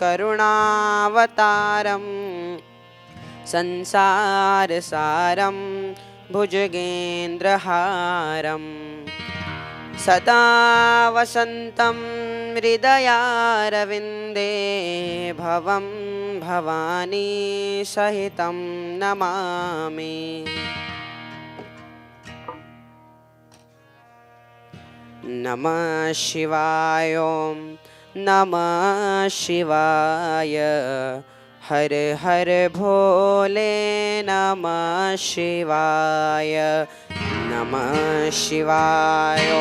करुणावतारं संसारसारं भुजगेन्द्रहारं सदा वसन्तं हृदयारविन्दे भवं भवानी सहितं नमामि। नमः शिवाय ॐ नमः शिवाय हर हर भोले नमः शिवाय नमः शिवाय ॐ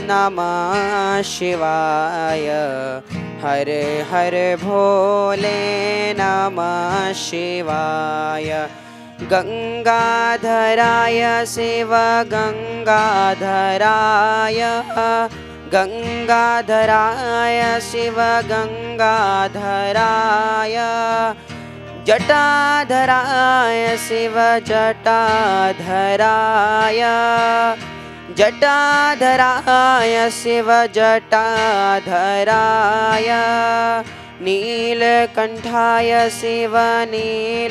नमः शिवाय हर हर भोले नमः शिवाय गंगाधराय शिव गंगाधराय गंगाधराय शिव गंगाधराय जटाधराय शिव जटाधराय जटाधराय शिव जटाधराय नीलकंठाय शिव नीलकंठाय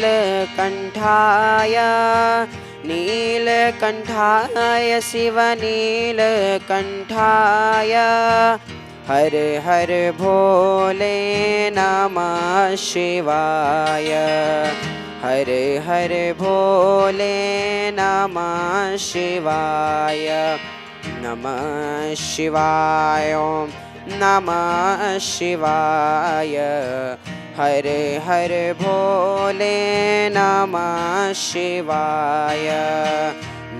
नीलकंठाय शिव नीलकंठाय हर हर भोले नमः शिवाय हर हर भोले नमः शिवाय नमः शिवाय ॐ नमः शिवाय हर हर भोले नमः शिवाय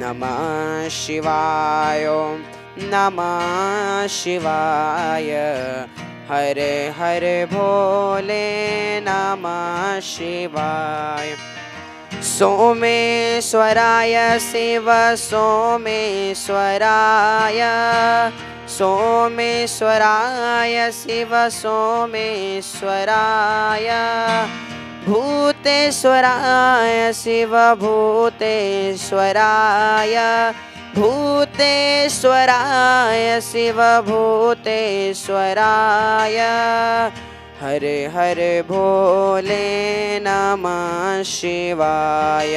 नमः शिवाय ॐ नमः शिवाय हर हर भोले नमः शिवाय सोमेश्वराय शिव सोमेश्वराय सोमेश्वराय शिव सोमेश्वराय भूतेश्वराय शिव भूतेश्वराय भूतेश्वराय शिव भूतेश्वराय हर हर भोले नमः शिवाय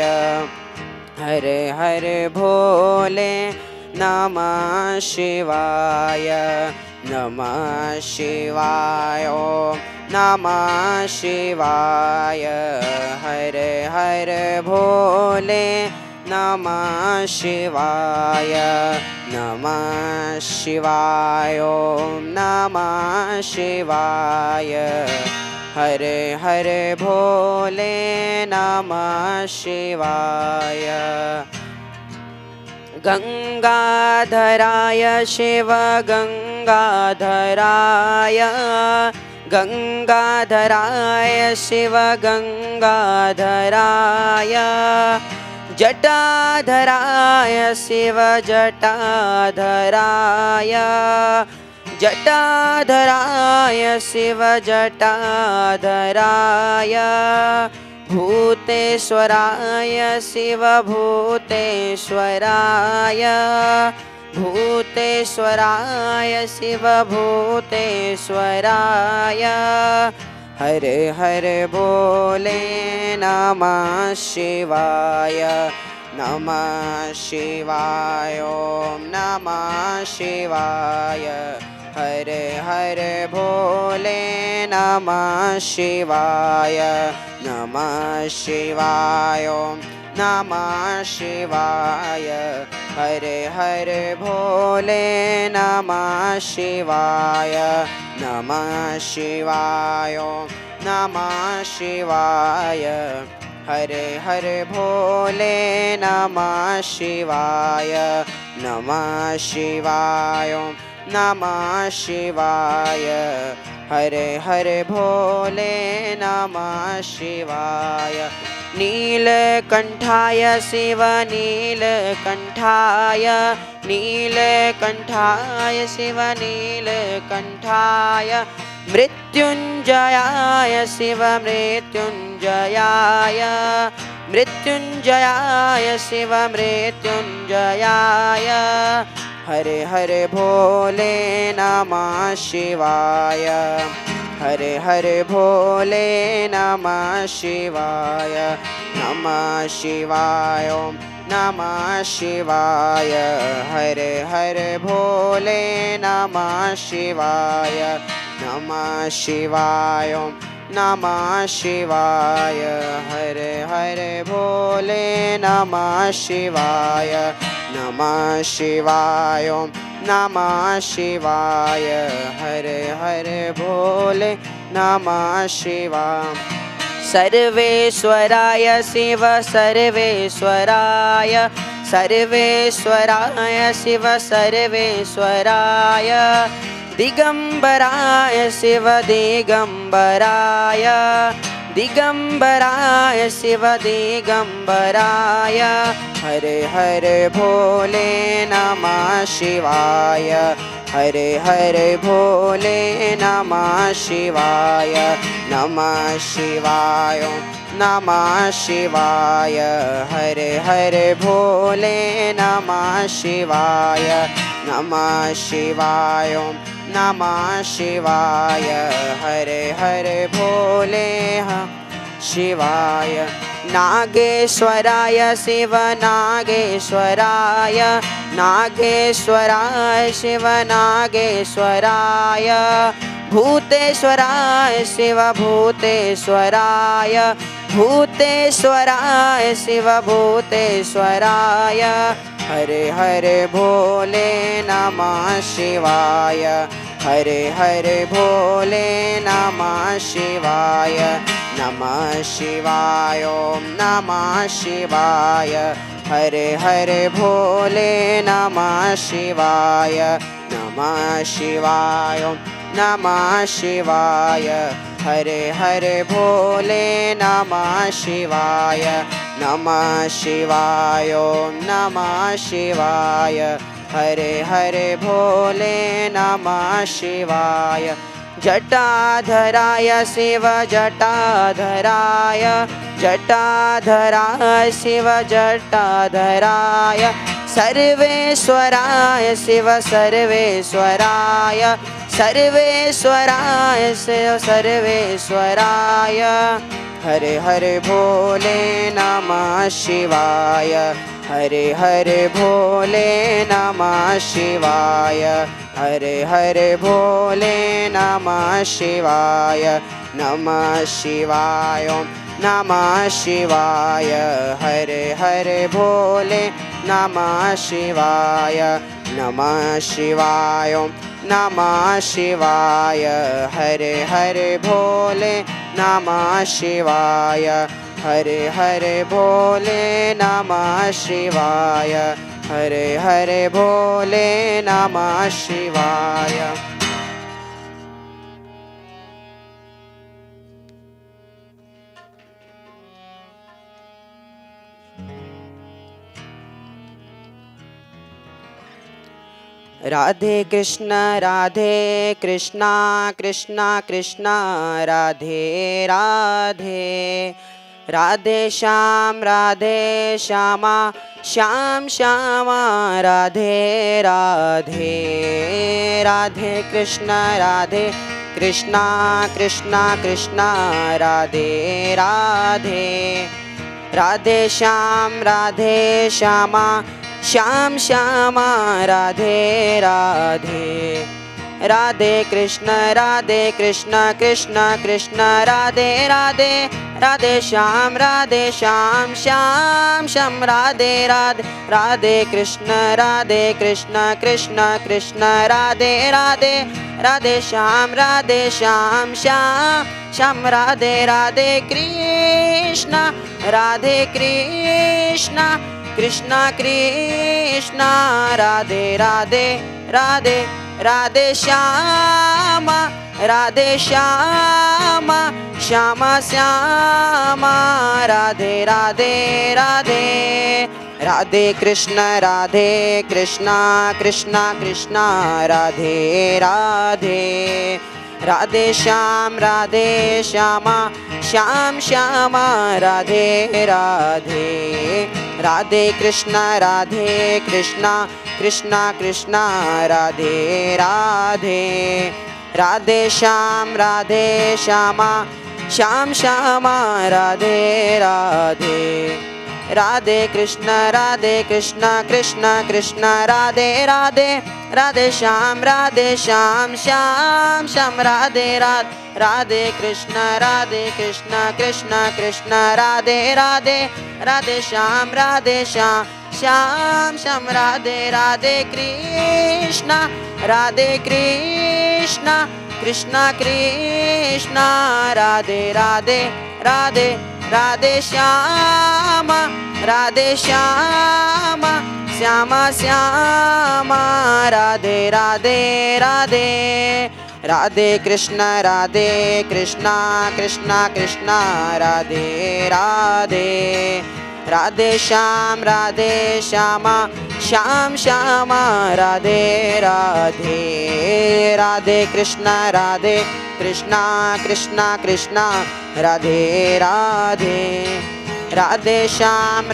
हर हर भोले नमः शिवाय नमः शिवाय ॐ नमः शिवाय हर हर भोले नमः शिवाय नमः शिवाय ॐ नमः शिवाय हर हर भोले नमः शिवाय गंगाधराय शिव गंगाधराय गंगाधराय शिव गंगाधराय जटाधराय शिव जटाधराय जटाधराय शिव जटाधराय भूतेश्वराय शिव भूतेश्वराय भूतेश्वराय शिव भूतेश्वराय हर हर भोले नमः शिवाय नमः शिवाय ॐ नमः शिवाय हर हर भोले नमः शिवाय नमः शिवाय ॐ नमः शिवाय हर हर भोले नमः शिवाय नमः शिवाय ॐ नमः शिवाय हर हर भोले नमः शिवाय नमः शिवाय ॐ नमः शिवाय हर हर भोले नमः शिवाय नीलकंठाय शिव नीलकंठाय नीलकंठाय शिव नीलकंठाय मृत्युंजयाय शिव मृत्युंजयाय मृत्युंजयाय शिव मृत्युंजयाय हर हर भोले नमः शिवाय हरे हरे भोले नमः शिवाय नमः शिवाय ओम नमः शिवाय हरे हरे भोले नमः शिवाय नमः शिवाय ओम नमः शिवाय हरे हरे भोले नमः शिवाय नमः शिवाय ओम नमः शिवाय हरे हरे भोले नमः शिवाय सर्वेश्वराय शिव सर्वेश्वराय सर्वेश्वराय शिव सर्वेश्वराय दिगंबराय शिव दिगंबराय दिगंबराय शिव दिगंबराय हरे हरे भोले नमः शिवाय हरे हरे भोले नमः शिवाय नमः शिवाय नमः शिवाय हरे हरे भोले नमः शिवाय नमः शिवाय नमः शिवाय हरे हरे भोले शिवाय नागेश्वराय शिव नागेश्वराय नागेश्वराय शिव नागेश्वराय भूतेश्वराय शिव भूतेश्वराय भूतेश्वराय शिव भूतेश्वराय हरे हरे भोले नमः शिवाय हरे हरे भोले नमः शिवाय नमः शिवाय ओम नमः शिवाय हरे हरे भोले नमः शिवाय नमः शिवाय ओम नमः शिवाय हरे हरे भोले नमः शिवाय नमः शिवाय ओम नमः शिवाय हरे हरे भोले नमः शिवाय जटाधराय शिव जटाधराय जटाधराय शिव जटाधराय सर्वेश्वराय शिव सर्वेश्वराय सर्वेश्वराय शिव सर्वेश्वराय हरे हरे भोले नमः शिवाय हरे हरे भोले नमः शिवाय हरे हरे भोले नमः शिवाय नमः शिवाय नमः शिवाय हरे हरे भोले नमः शिवाय नमः शिवाय नमः शिवाय हरे हरे भोले नमः शिवाय हरे हरे भोले नमः शिवाय हरे हरे भोले नमः शिवाय राधे कृष्ण कृष्णा कृष्णा राधे राधे राधे श्यामा श्याम श्यामा राधे राधे राधे कृष्ण कृष्णा कृष्णा राधे राधे राधे श्यामा श्याम श्यामा राधे राधे राधे कृष्ण कृष्ण राधे राधे राधे श्याम श्याम श्याम राधे राधे राधे कृष्ण कृष्ण राधे राधे राधे श्याम श्याम श्याम राधे राधे कृष्ण कृष्ण कृष्ण राधे राधे राधे राधे श्यामा श्याम श्याम राधे राधे राधे राधे कृष्ण कृष्ण राधे राधे राधे श्याम श्याम राधे राधे राधे कृष्ण कृष्ण राधे राधे राधे श्याम श्यामा श्याम श्यामा राधे राधे राधे कृष्ण कृष्ण कृष्ण राधे राधे राधे श्याम श्याम श्याम राधे राधे राधे कृष्ण कृष्ण कृष्ण राधे राधे राधे श्याम श्याम श्याम राधे राधे कृष्ण कृष्ण कृष्ण राधे राधे राधे राधे श्याम श्याम श्याम राधे राधे राधे राधे कृष्ण कृष्ण कृष्ण राधे राधे राधे श्याम श्याम श्याम राधे राधे राधे कृष्ण कृष्ण कृष्ण राधे राधे राधे श्याम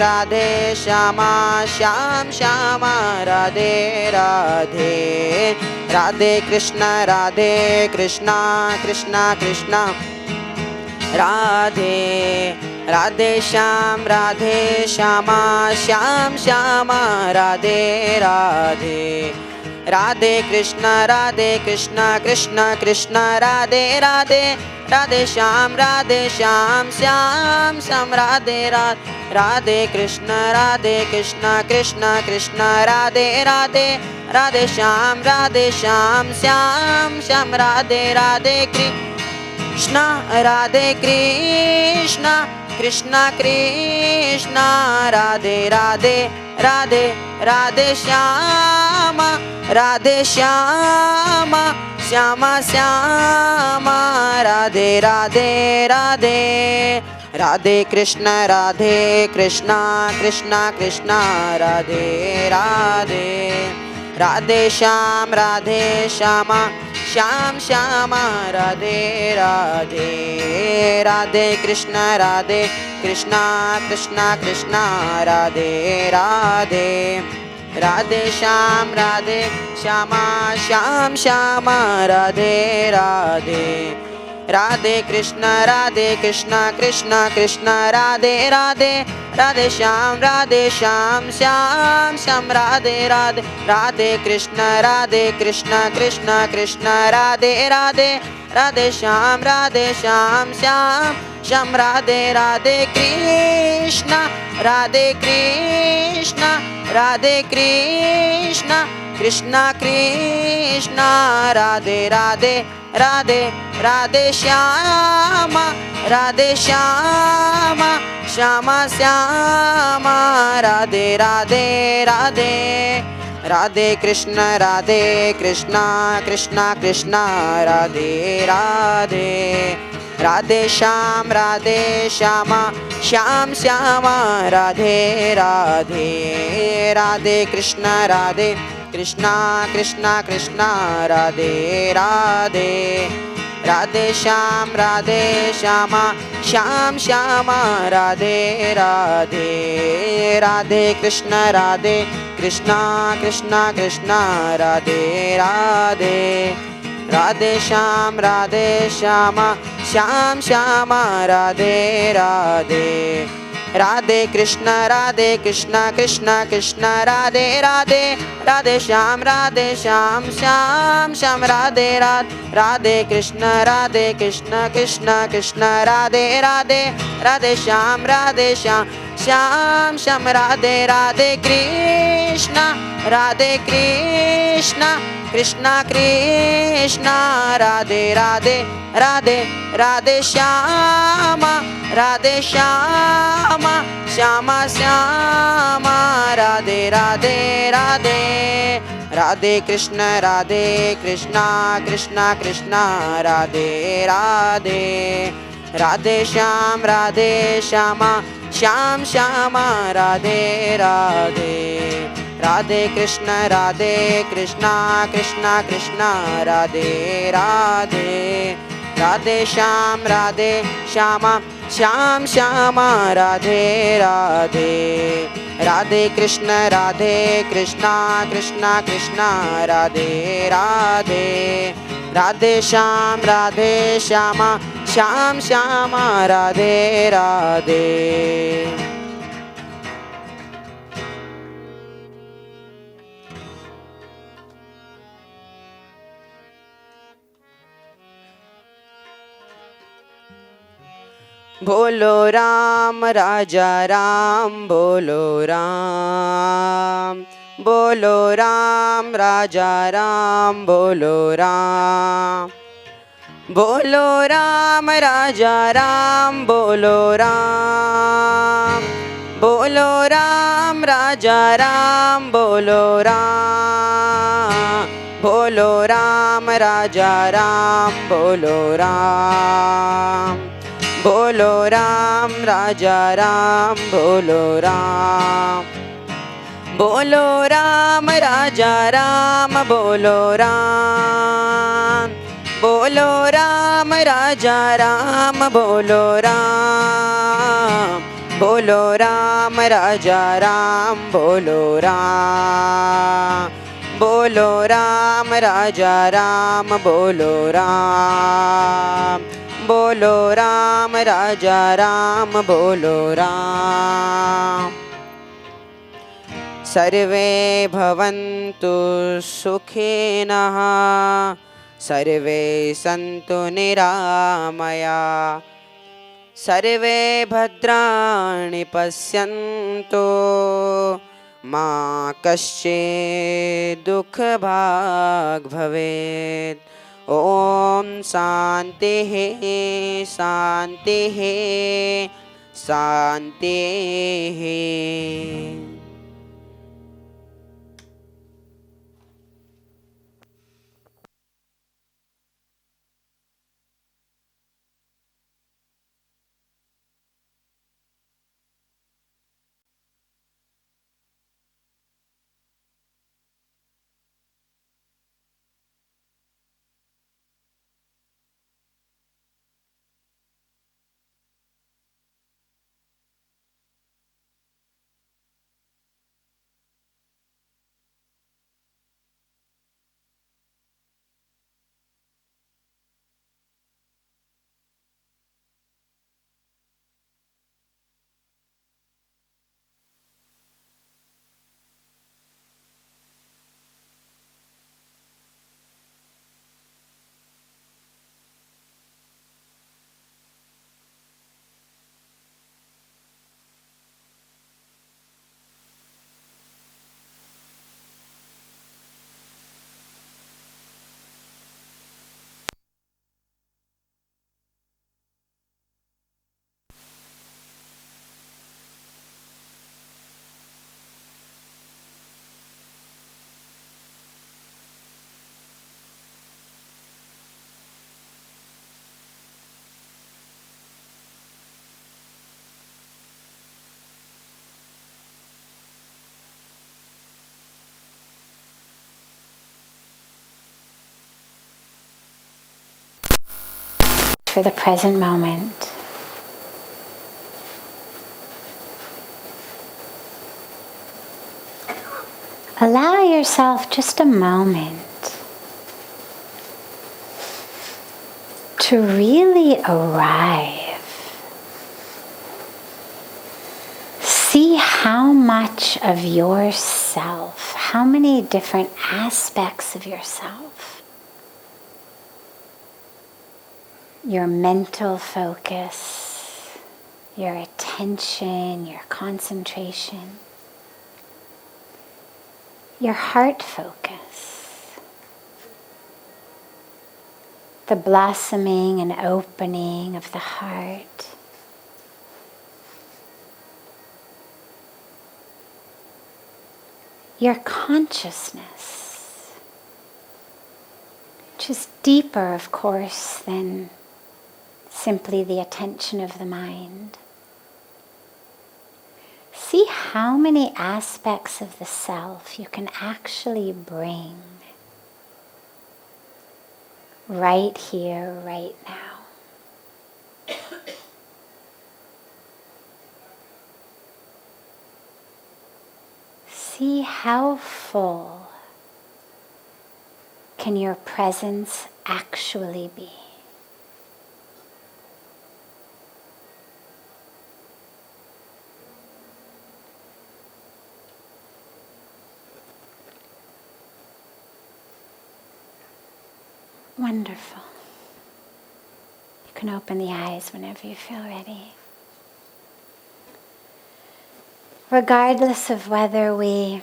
श्याम श्याम राधे राधे राधे कृष्ण कृष्ण कृष्ण राधे राधे श्याम श्याम श्याम राधे राधे राधे कृष्ण कृष्ण कृष्ण राधे राधे राधे श्याम श्याम श्याम राधे राधे कृष्ण कृष्ण कृष्ण राधे राधे राधे श्याम श्याम श्याम राधे राधे कृष्ण कृष्ण कृष्ण राधे राधे राधे राधे श्याम श्याम श्याम राधे राधे राधे राधे कृष्ण कृष्ण कृष्ण राधे राधे राधे श्याम श्याम श्याम राधे राधे राधे कृष्ण कृष्ण कृष्ण राधे राधे राधे श्याम श्याम श्याम राधे राधे राधे कृष्ण कृष्ण कृष्ण राधे राधे राधे श्याम श्याम राधे राधे राधे कृष्ण कृष्ण कृष्ण राधे राधे राधे श्याम श्याम राधे राधे कृष्ण कृष्ण कृष्ण राधे राधे राधे राधे श्याम श्याम श्याम राधे राधे राधे राधे कृष्ण कृष्ण कृष्ण राधे राधे राधे श्याम श्याम श्याम राधे राधे राधे कृष्ण कृष्ण कृष्ण राधे राधे राधे श्याम श्याम श्याम राधे राधे राधे कृष्ण कृष्ण कृष्ण राधे राधे राधे श्याम श्याम श्याम राधे राधे राधे कृष्ण कृष्ण कृष्ण राधे राधे राधे श्याम श्याम श्याम राधे राधे कृष्ण कृष्ण कृष्ण राधे राधे राधे श्याम श्याम श्याम राधे राधे कृष्ण कृष्ण कृष्ण राधे राधे राधे राधे श्याम श्याम श्याम राधे राधे राधे राधे कृष्ण कृष्ण कृष्ण राधे राधे राधे श्याम श्याम श्याम राधे राधे राधे कृष्ण कृष्ण कृष्ण राधे राधे राधे श्याम श्याम श्याम राधे राधे राधे कृष्ण कृष्ण कृष्ण कृष्ण राधे राधे राधे श्यामा श्याम श्यामा राधे राधे। बोलो राम राजा राम, बोलो राम, बोलो राम राजा राम, बोलो राम, बोलो राम राजा राम, बोलो राम, बोलो राम राजा राम, बोलो राम, बोलो राम राजा राम, बोलो राम, बोलो राम राजा राम, बोलो राम, बोलो राम राजा राम, बोलो राम, बोलो राम राजा राम, बोलो राम, बोलो राम राजा राम, बोलो राम, बोलो राम राजा राम, बोलो राम, बोलो राम राजा राम, बोलो राम। सर्वे भवन्तु सुखिनः, सर्वे सन्तु निरामया, सर्वे भद्राणि पश्यन्तु, मा कश्चित् दुःखभाग् भवेत्। ओम शांतिः शांतिः शांतिः। For the present moment. Allow yourself just a moment to really arrive. See how much of yourself, how many different aspects of yourself, your mental focus, your attention, your concentration, your heart focus, the blossoming and opening of the heart, your consciousness, which is deeper, of course, than simply the attention of the mind. See how many aspects of the self you can actually bring right here, right now. See how full can your presence actually be. Wonderful. You can open the eyes whenever you feel ready. Regardless of whether we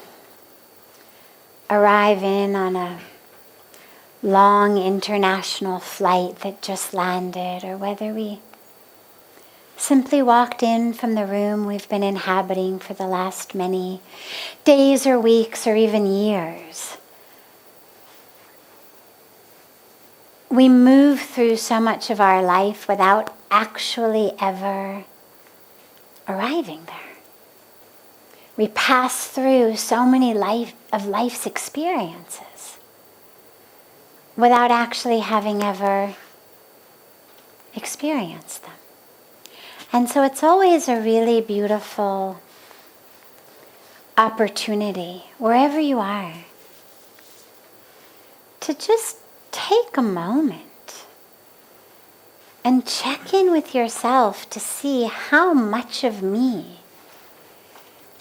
arrive in on a long international flight that just landed, or whether we simply walked in from the room we've been inhabiting for the last many days or weeks or even years, we move through so much of our life without actually ever arriving there. We pass through so many of life's experiences without actually having ever experienced them. And so it's always a really beautiful opportunity, wherever you are, to just take a moment and check in with yourself to see how much of me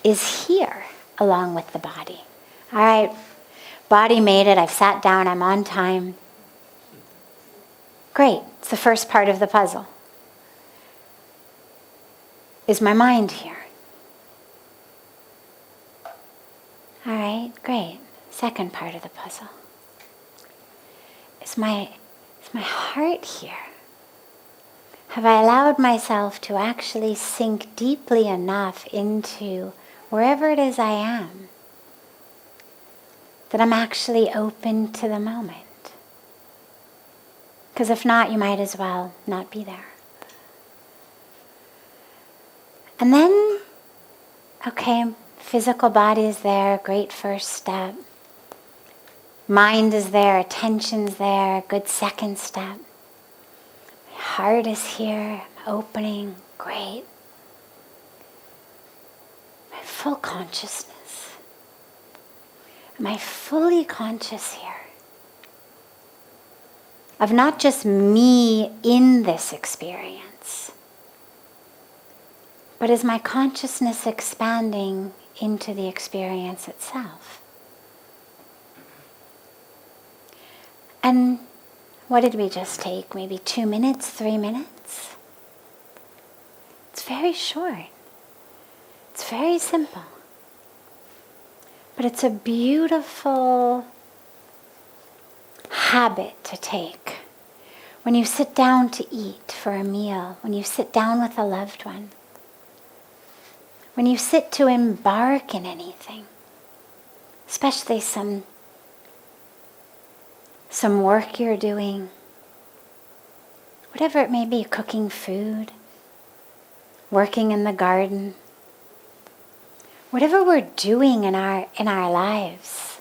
is here along with the body. All right, body made it, I've sat down, I'm on time. Great, it's the first part of the puzzle. Is my mind here? All right, great. Second part of the puzzle. Is my heart here? Have I allowed myself to actually sink deeply enough into wherever it is I am, that I'm actually open to the moment? Because if not, you might as well not be there. And then, okay, physical body is there, great first step. Mind is there, attention's there, good second step. My heart is here, I'm opening, great. My full consciousness. Am I fully conscious here? Of not just me in this experience, but is my consciousness expanding into the experience itself? And what did we just take? Maybe 2 minutes, 3 minutes? It's very short. It's very simple. But it's a beautiful habit to take. When you sit down to eat for a meal, when you sit down with a loved one, when you sit to embark in anything, especially some work you're doing, whatever it may be, cooking food, working in the garden, whatever we're doing in our lives,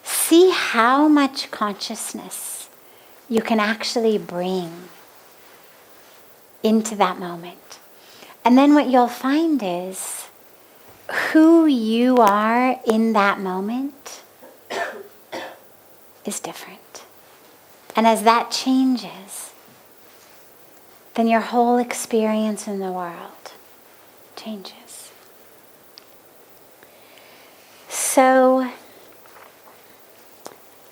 see how much consciousness you can actually bring into that moment. And then what you'll find is who you are in that moment is different. And as that changes, then your whole experience in the world changes. So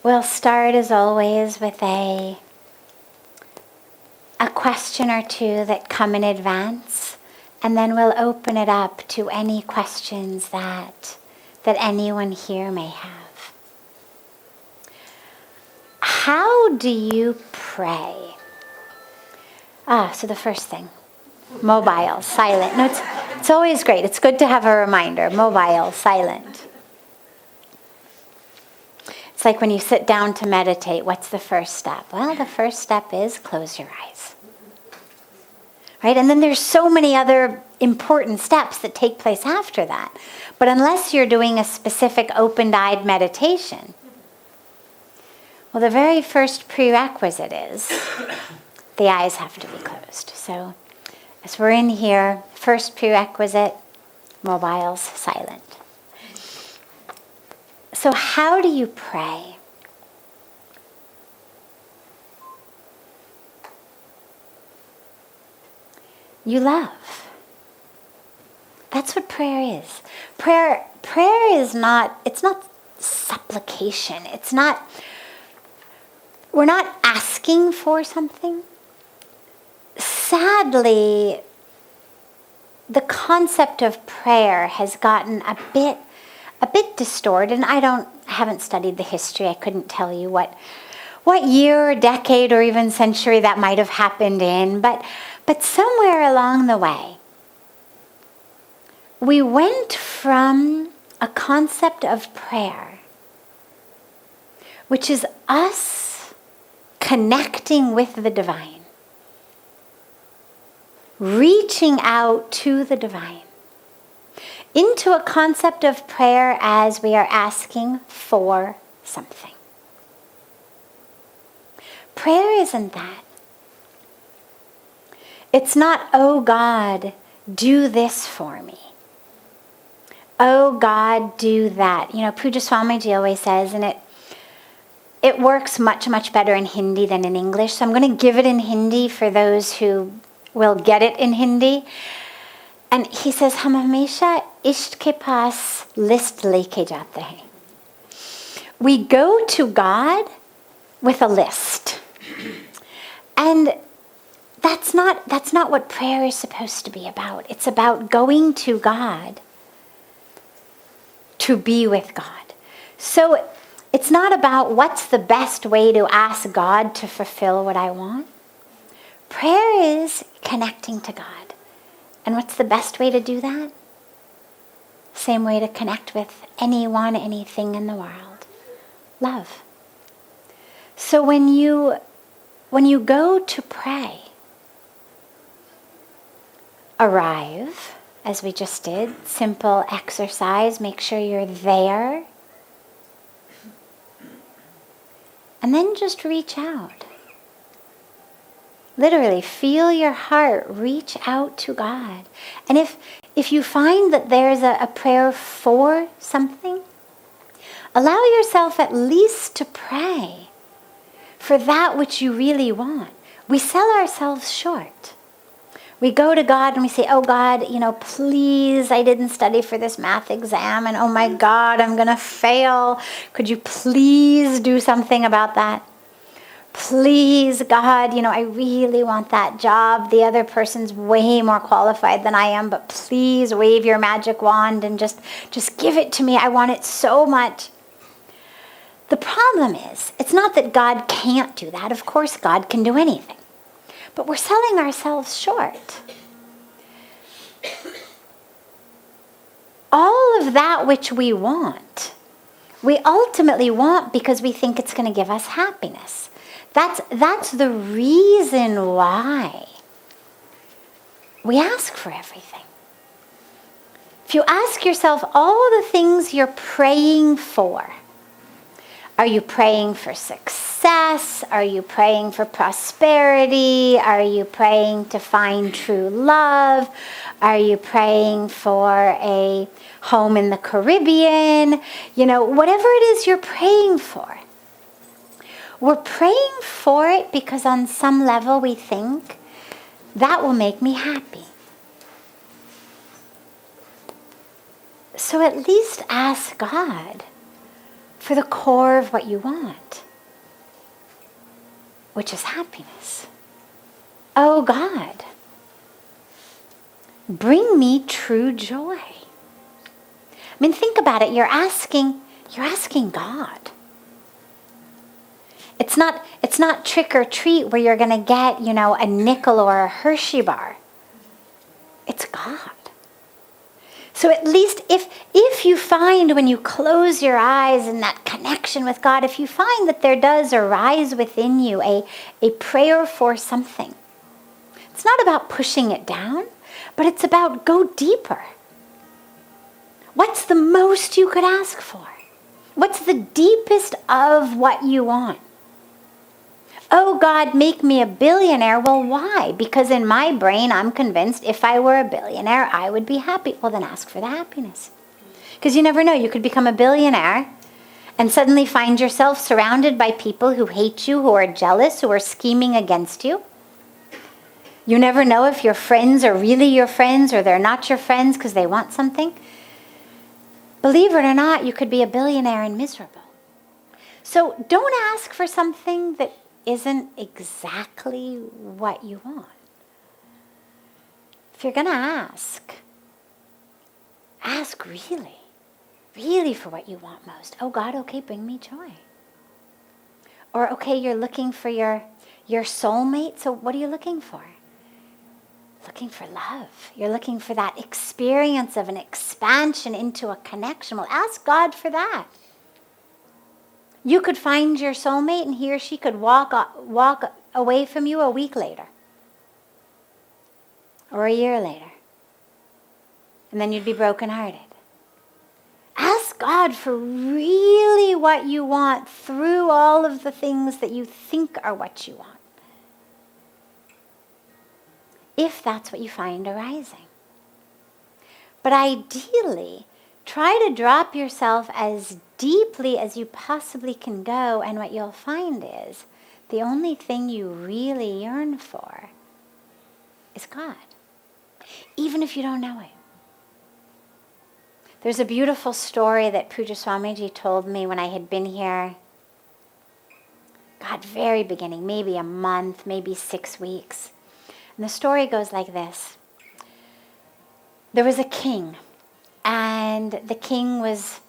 we'll start as always with a question or two that come in advance, and then we'll open it up to any questions that anyone here may have. How do you pray? So the first thing, mobile, silent. No, it's always great. It's good to have a reminder. Mobile, silent. It's like when you sit down to meditate, what's the first step? Well, the first step is close your eyes. Right? And then there's so many other important steps that take place after that. But unless you're doing a specific open-eyed meditation, well, the very first prerequisite is the eyes have to be closed. So as we're in here, first prerequisite, mobiles silent. So how do you pray? you love. That's what prayer is. Prayer is not, it's not supplication. It's not, we're not asking for something. Sadly, the concept of prayer has gotten a bit distorted. And I haven't studied the history. I couldn't tell you what year or decade or even century that might have happened in. But somewhere along the way, we went from a concept of prayer, which is us connecting with the divine, reaching out to the divine, into a concept of prayer as we are asking for something. Prayer isn't that. It's not, oh God, do this for me. Oh God, do that. Pujya Swamiji always says, and it works much, much better in Hindi than in English. So I'm going to give it in Hindi for those who will get it in Hindi. And he says, हम हमेशा इष्ट के पास list लेके जाते हैं. We go to God with a list. And that's not what prayer is supposed to be about. It's about going to God to be with God. So it's not about what's the best way to ask God to fulfill what I want. Prayer is connecting to God. And what's the best way to do that? Same way to connect with anyone, anything in the world. Love. So when you go to pray, arrive, as we just did, simple exercise, make sure you're there. And then just reach out. Literally, feel your heart reach out to God. And if you find that there's a prayer for something, allow yourself at least to pray for that which you really want. We sell ourselves short. We go to God and we say, oh God, please, I didn't study for this math exam, and oh my God, I'm going to fail. Could you please do something about that? Please, God, I really want that job. The other person's way more qualified than I am, but please wave your magic wand and just give it to me. I want it so much. The problem is, it's not that God can't do that. Of course, God can do anything. But we're selling ourselves short. All of that which we want, we ultimately want because we think it's going to give us happiness. That's the reason why we ask for everything. If you ask yourself all the things you're praying for, are you praying for success? Are you praying for prosperity? Are you praying to find true love? Are you praying for a home in the Caribbean? Whatever it is you're praying for. We're praying for it because on some level we think that will make me happy. So at least ask God for the core of what you want, which is happiness. Oh God, bring me true joy. Think about it. You're asking God. It's not trick or treat where you're going to get, a nickel or a Hershey bar. It's God. So at least if you find when you close your eyes in that connection with God, if you find that there does arise within you a prayer for something, it's not about pushing it down, but it's about go deeper. What's the most you could ask for? What's the deepest of what you want? Oh God, make me a billionaire. Well, why? Because in my brain, I'm convinced if I were a billionaire, I would be happy. Well, then ask for the happiness. Because you never know, you could become a billionaire and suddenly find yourself surrounded by people who hate you, who are jealous, who are scheming against you. You never know if your friends are really your friends or they're not your friends because they want something. Believe it or not, you could be a billionaire and miserable. So don't ask for something that isn't exactly what you want. If you're going to ask really, really for what you want most. Oh God, okay, bring me joy. Or okay, you're looking for your soulmate, so what are you looking for? Looking for love. You're looking for that experience of an expansion into a connection. Well, ask God for that. You could find your soulmate and he or she could walk away from you a week later. Or a year later. And then you'd be brokenhearted. Ask God for really what you want through all of the things that you think are what you want. If that's what you find arising. But ideally, try to drop yourself as deeply as you possibly can go, and what you'll find is the only thing you really yearn for is God, even if you don't know Him. There's a beautiful story that Pujya Swamiji told me when I had been here, God, very beginning, maybe a month, maybe 6 weeks. And the story goes like this. There was a king, and the king was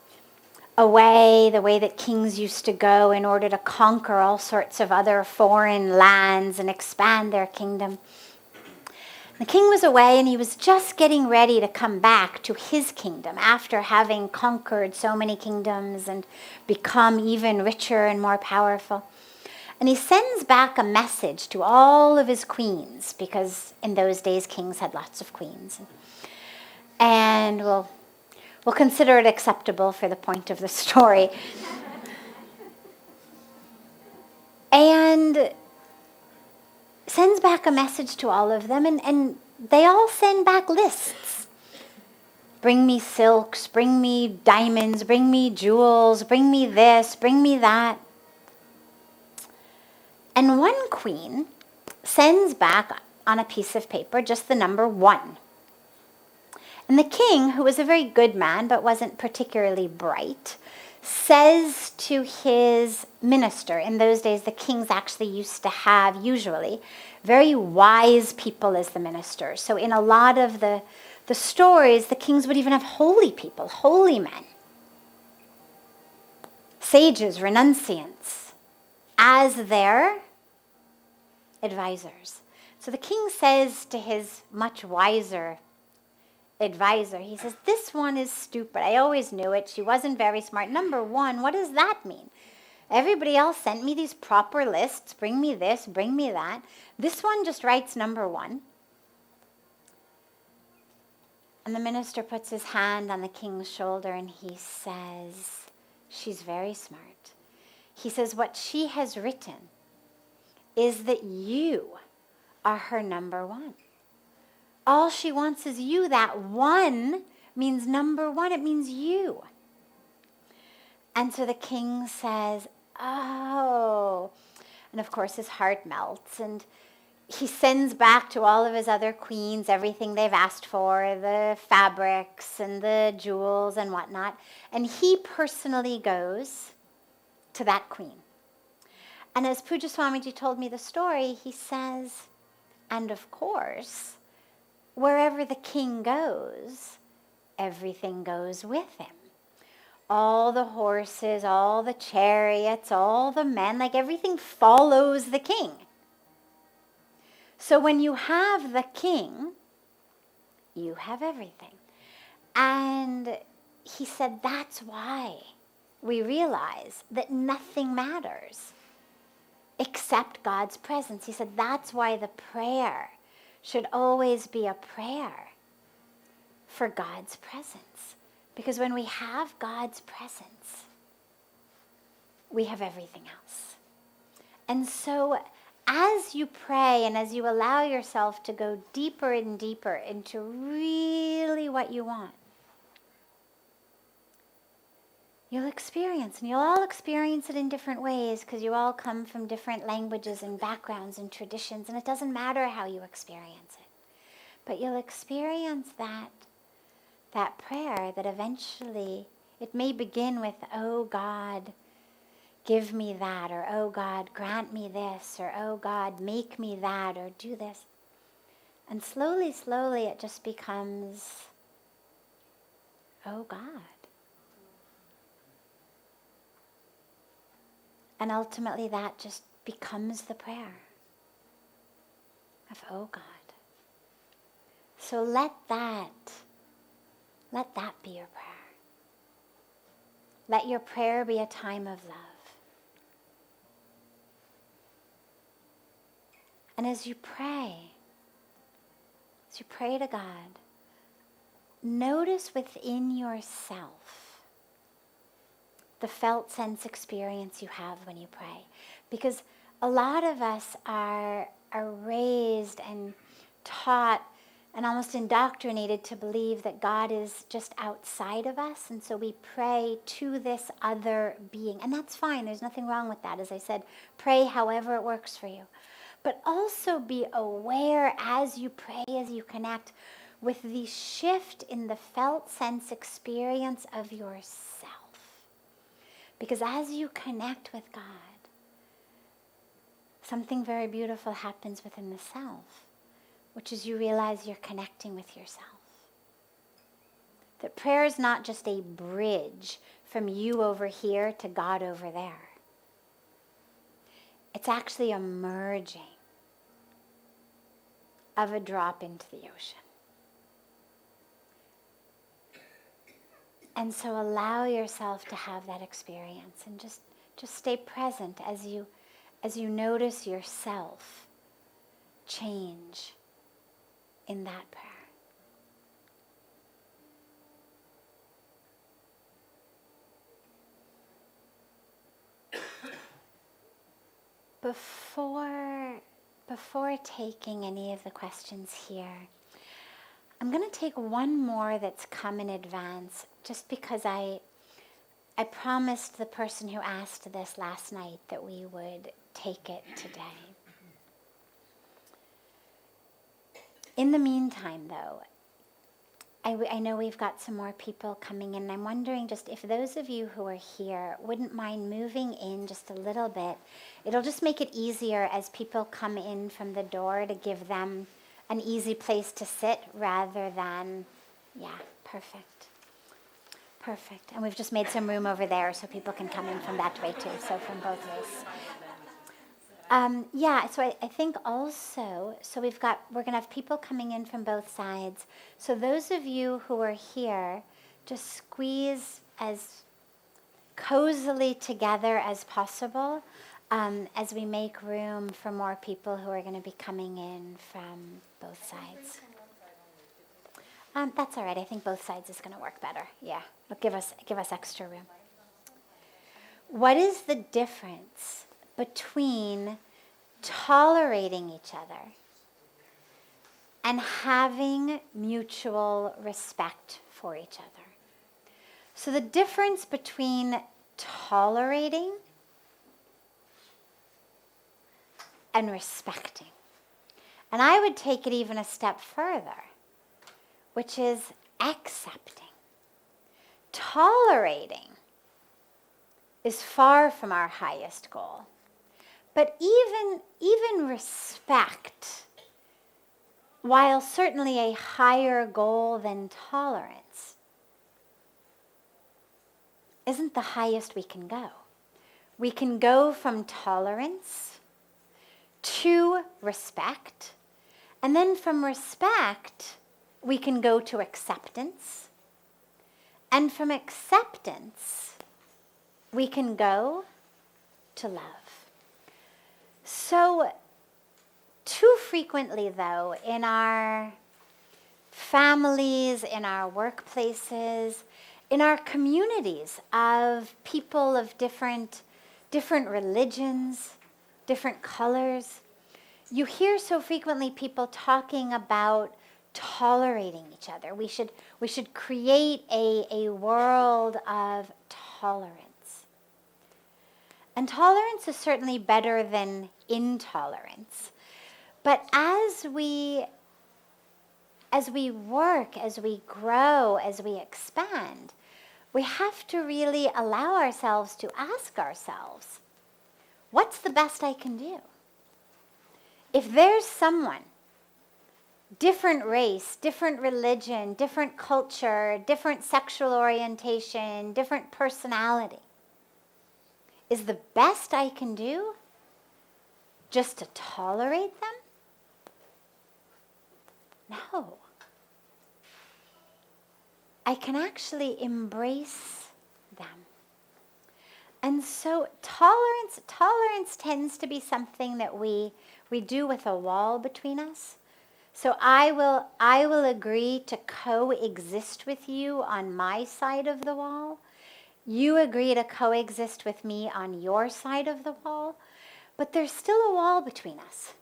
away the way that kings used to go in order to conquer all sorts of other foreign lands and expand their kingdom. The king was away, and he was just getting ready to come back to his kingdom after having conquered so many kingdoms and become even richer and more powerful. And he sends back a message to all of his queens, because in those days kings had lots of queens. And we'll consider it acceptable for the point of the story. And sends back a message to all of them, and they all send back lists. Bring me silks, bring me diamonds, bring me jewels, bring me this, bring me that. And one queen sends back on a piece of paper just the number 1. And the king, who was a very good man but wasn't particularly bright, says to his minister, in those days the kings actually used to have, usually, very wise people as the ministers. So in a lot of the stories, the kings would even have holy people, holy men, sages, renunciants, as their advisors. So the king says to his much wiser advisor, he says, this one is stupid. I always knew it. She wasn't very smart. Number 1, what does that mean? Everybody else sent me these proper lists. Bring me this, bring me that. This one just writes number 1. And the minister puts his hand on the king's shoulder and he says, she's very smart. He says, what she has written is that you are her number 1. All she wants is you. That 1 means number 1. It means you. And so the king says, oh. And of course his heart melts. And he sends back to all of his other queens everything they've asked for, the fabrics and the jewels and whatnot. And he personally goes to that queen. And as Pujya Swamiji told me the story, he says, and of course, wherever the king goes, everything goes with him. All the horses, all the chariots, all the men, like everything follows the king. So when you have the king, you have everything. And he said that's why we realize that nothing matters except God's presence. He said that's why the prayer should always be a prayer for God's presence. Because when we have God's presence, we have everything else. And so as you pray and as you allow yourself to go deeper and deeper into really what you want, you'll experience, and you'll all experience it in different ways because you all come from different languages and backgrounds and traditions, and it doesn't matter how you experience it. But you'll experience that prayer that eventually, it may begin with, oh God, give me that, or oh God, grant me this, or oh God, make me that, or do this. And slowly, slowly it just becomes, oh God. And ultimately that just becomes the prayer of, oh God. So let that be your prayer. Let your prayer be a time of love. And as you pray to God, notice within yourself the felt sense experience you have when you pray. Because a lot of us are raised and taught and almost indoctrinated to believe that God is just outside of us, and so we pray to this other being. And that's fine, there's nothing wrong with that. As I said, pray however it works for you. But also be aware as you pray, as you connect, with the shift in the felt sense experience of yourself. Because as you connect with God, something very beautiful happens within the self, which is you realize you're connecting with yourself. That prayer is not just a bridge from you over here to God over there. It's actually a merging of a drop into the ocean. And so allow yourself to have that experience, and just stay present as you notice yourself change in that prayer. Before taking any of the questions here, I'm going to take one more that's come in advance, just because I promised the person who asked this last night that we would take it today. In the meantime, though, I know we've got some more people coming in, and I'm wondering just if those of you who are here wouldn't mind moving in just a little bit. It'll just make it easier as people come in from the door to give them an easy place to sit rather than, yeah, perfect. Perfect. And we've just made some room over there so people can come in from that way too, so from both ways. So I think also, so we're going to have people coming in from both sides. So those of you who are here, just squeeze as cozily together as possible as we make room for more people who are going to be coming in from both sides. That's all right. I think both sides is going to work better. Yeah, it'll give us extra room. What is the difference between tolerating each other and having mutual respect for each other? So the difference between tolerating and respecting, and I would take it even a step further, which is accepting. Tolerating is far from our highest goal. But even respect, while certainly a higher goal than tolerance, isn't the highest we can go. We can go from tolerance to respect, and then from respect, we can go to acceptance, and from acceptance, we can go to love. So, too frequently though, in our families, in our workplaces, in our communities of people of different religions, different colors, you hear so frequently people talking about tolerating each other. We should create a world of tolerance. And tolerance is certainly better than intolerance. But as we work, as we grow, as we expand, we have to really allow ourselves to ask ourselves, what's the best I can do? If there's someone, different race, different religion, different culture, different sexual orientation, different personality, is the best I can do just to tolerate them? No. I can actually embrace them. And so tolerance tends to be something that we do with a wall between us. So I will agree to coexist with you on my side of the wall. You agree to coexist with me on your side of the wall. But there's still a wall between us.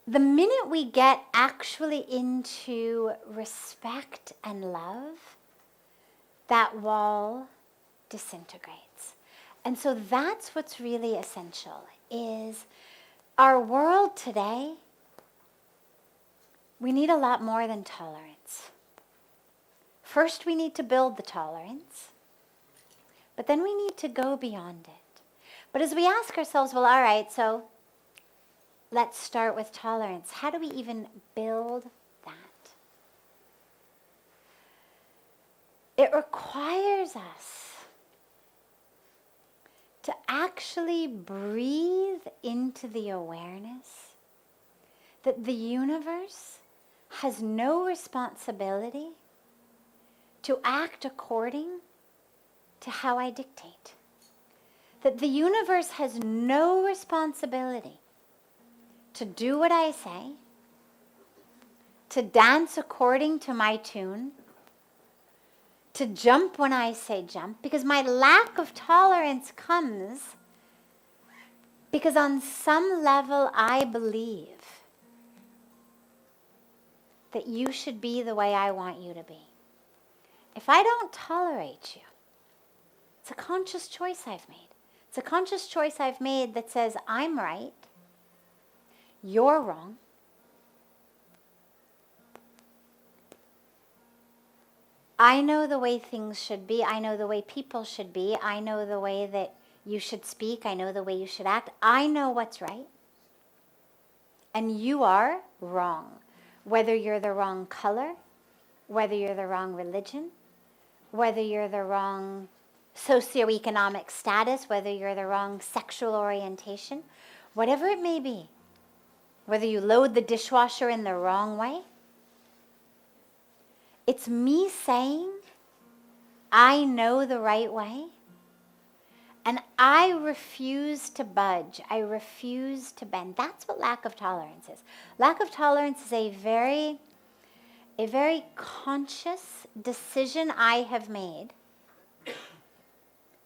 The minute we get actually into respect and love, that wall disintegrates. And so that's what's really essential, is our world today, we need a lot more than tolerance. First, we need to build the tolerance, but then we need to go beyond it. But as we ask ourselves, well, all right, so let's start with tolerance. How do we even build that? It requires us to actually breathe into the awareness that the universe has no responsibility to act according to how I dictate. That the universe has no responsibility to do what I say, to dance according to my tune, to jump when I say jump, because my lack of tolerance comes because on some level I believe that you should be the way I want you to be. If I don't tolerate you, it's a conscious choice I've made. It's a conscious choice I've made that says I'm right, you're wrong. I know the way things should be. I know the way people should be. I know the way that you should speak. I know the way you should act. I know what's right. And you are wrong. Whether you're the wrong color, whether you're the wrong religion, whether you're the wrong socioeconomic status, whether you're the wrong sexual orientation, whatever it may be, whether you load the dishwasher in the wrong way, it's me saying, I know the right way, and I refuse to budge. I refuse to bend. That's what lack of tolerance is. Lack of tolerance is a very conscious decision I have made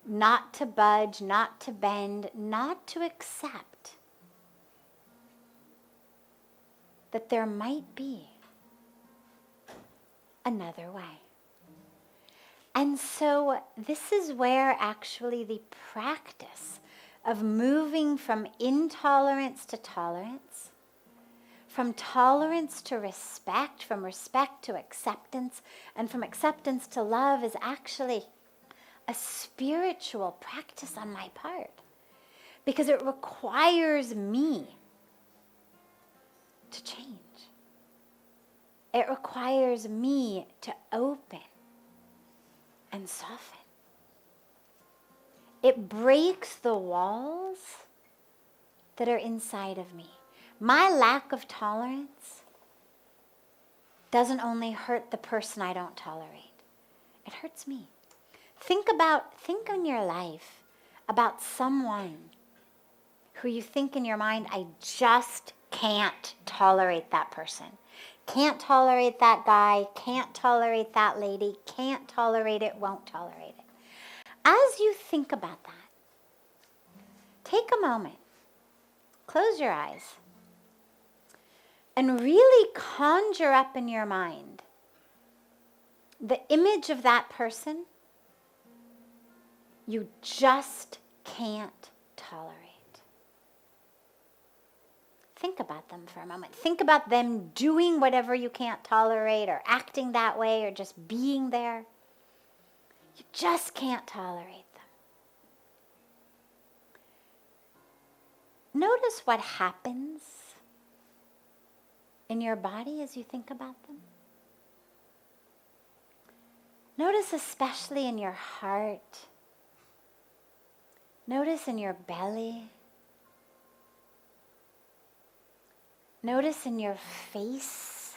not to budge, not to bend, not to accept that there might be another way. And so this is where actually the practice of moving from intolerance to tolerance, from tolerance to respect, from respect to acceptance, and from acceptance to love is actually a spiritual practice on my part, because it requires me to change. It requires me to open and soften. It breaks the walls that are inside of me. My lack of tolerance doesn't only hurt the person I don't tolerate. It hurts me. Think in your life about someone who you think in your mind, I just can't tolerate that person. Can't tolerate that guy, can't tolerate that lady, can't tolerate it, won't tolerate it. As you think about that, take a moment, close your eyes, and really conjure up in your mind the image of that person you just can't tolerate. Think about them for a moment. Think about them doing whatever you can't tolerate, or acting that way, or just being there. You just can't tolerate them. Notice what happens in your body as you think about them. Notice especially in your heart. Notice in your belly. Notice in your face.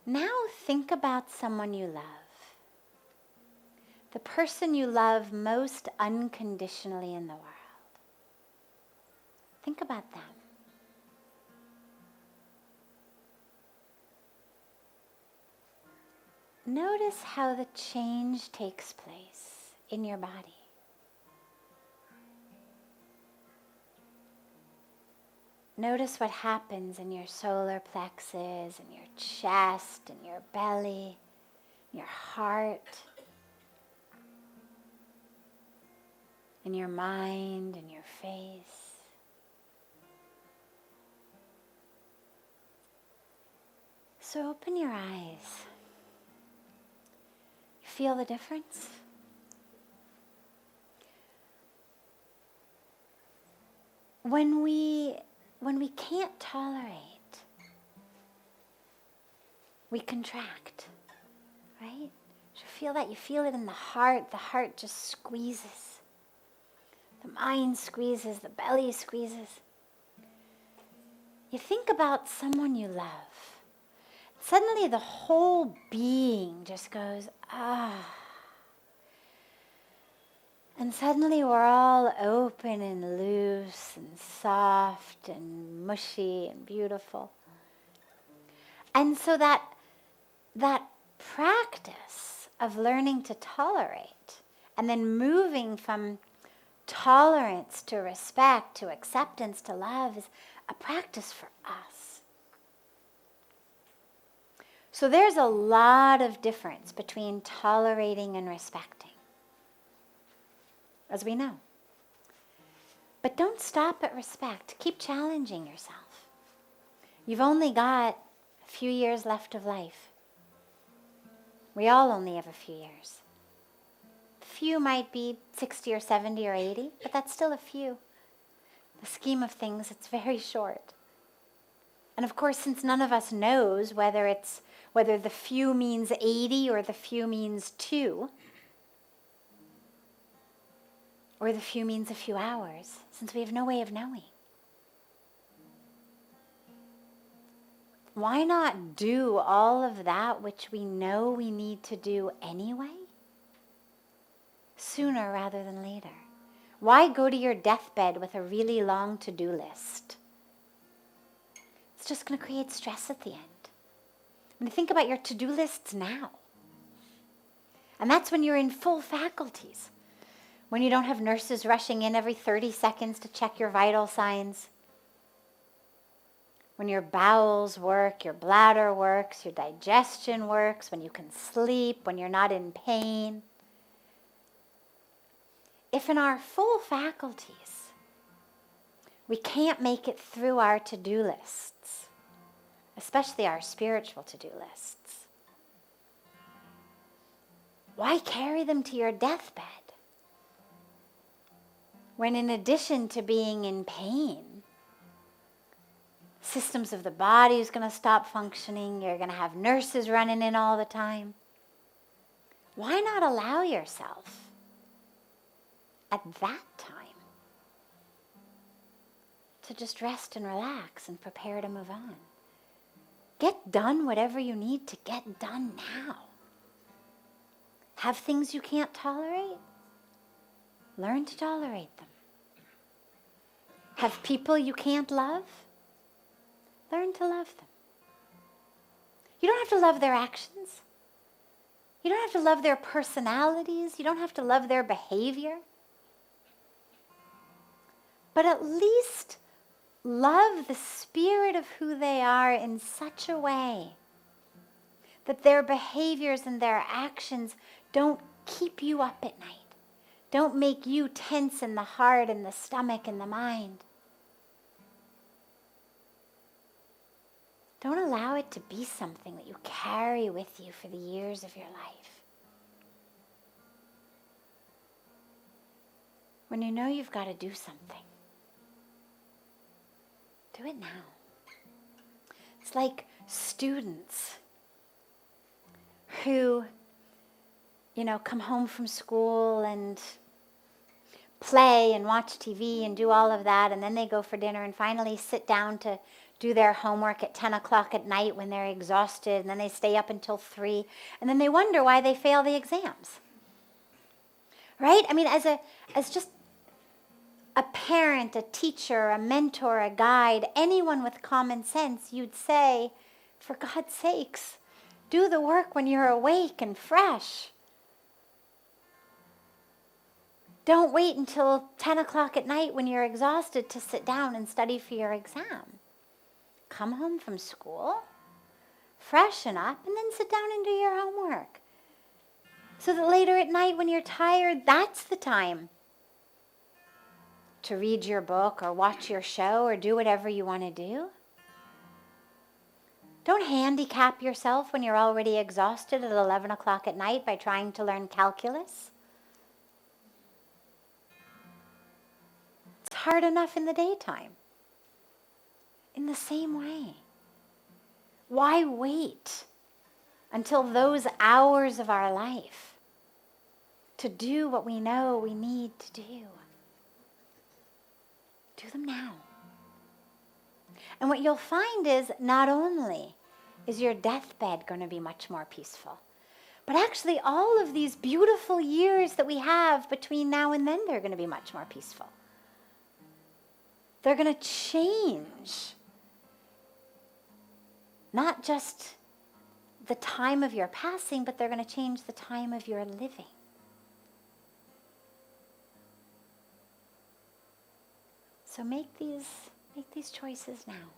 Now think about someone you love. The person you love most unconditionally in the world. Think about them. Notice how the change takes place in your body. Notice what happens in your solar plexus, in your chest, in your belly, in your heart, in your mind, in your face. So open your eyes. You feel the difference? When we can't tolerate, we contract, right? You feel that? You feel it in the heart. The heart just squeezes. The mind squeezes. The belly squeezes. You think about someone you love. Suddenly the whole being just goes, ah. And suddenly we're all open and loose and soft and mushy and beautiful. And so that practice of learning to tolerate and then moving from tolerance to respect to acceptance to love is a practice for us. So there's a lot of difference between tolerating and respecting, as we know. But don't stop at respect. Keep challenging yourself. You've only got a few years left of life. We all only have a few years. Few might be 60 or 70 or 80, but that's still a few. The scheme of things, it's very short. And of course, since none of us knows whether the few means 80 or the few means 2, or the few means a few hours, since we have no way of knowing, why not do all of that which we know we need to do anyway, sooner rather than later? Why go to your deathbed with a really long to-do list? It's just going to create stress at the end. When you think about your to-do lists now, and that's when you're in full faculties, when you don't have nurses rushing in every 30 seconds to check your vital signs, when your bowels work, your bladder works, your digestion works, when you can sleep, when you're not in pain. If in our full faculties we can't make it through our to-do lists, especially our spiritual to-do lists, why carry them to your deathbed? When in addition to being in pain, systems of the body is going to stop functioning, you're going to have nurses running in all the time. Why not allow yourself at that time to just rest and relax and prepare to move on? Get done whatever you need to get done now. Have things you can't tolerate? Learn to tolerate them. Have people you can't love? Learn to love them. You don't have to love their actions. You don't have to love their personalities. You don't have to love their behavior. But at least love the spirit of who they are in such a way that their behaviors and their actions don't keep you up at night. Don't make you tense in the heart and the stomach and the mind. Don't allow it to be something that you carry with you for the years of your life. When you know you've got to do something, do it now. It's like students who, come home from school and play and watch TV and do all of that, and then they go for dinner and finally sit down to do their homework at 10 o'clock at night when they're exhausted, and then they stay up until 3, and then they wonder why they fail the exams. Right? I mean, as just a parent, a teacher, a mentor, a guide, anyone with common sense, you'd say, for God's sakes, do the work when you're awake and fresh. Don't wait until 10 o'clock at night when you're exhausted to sit down and study for your exam. Come home from school, freshen up, and then sit down and do your homework. So that later at night when you're tired, that's the time to read your book or watch your show or do whatever you want to do. Don't handicap yourself when you're already exhausted at 11 o'clock at night by trying to learn calculus. It's hard enough in the daytime. In the same way, why wait until those hours of our life to do what we know we need to do? Do them now. And what you'll find is not only is your deathbed going to be much more peaceful, but actually all of these beautiful years that we have between now and then, they're going to be much more peaceful. They're going to change not just the time of your passing, but they're going to change the time of your living. So make these choices now.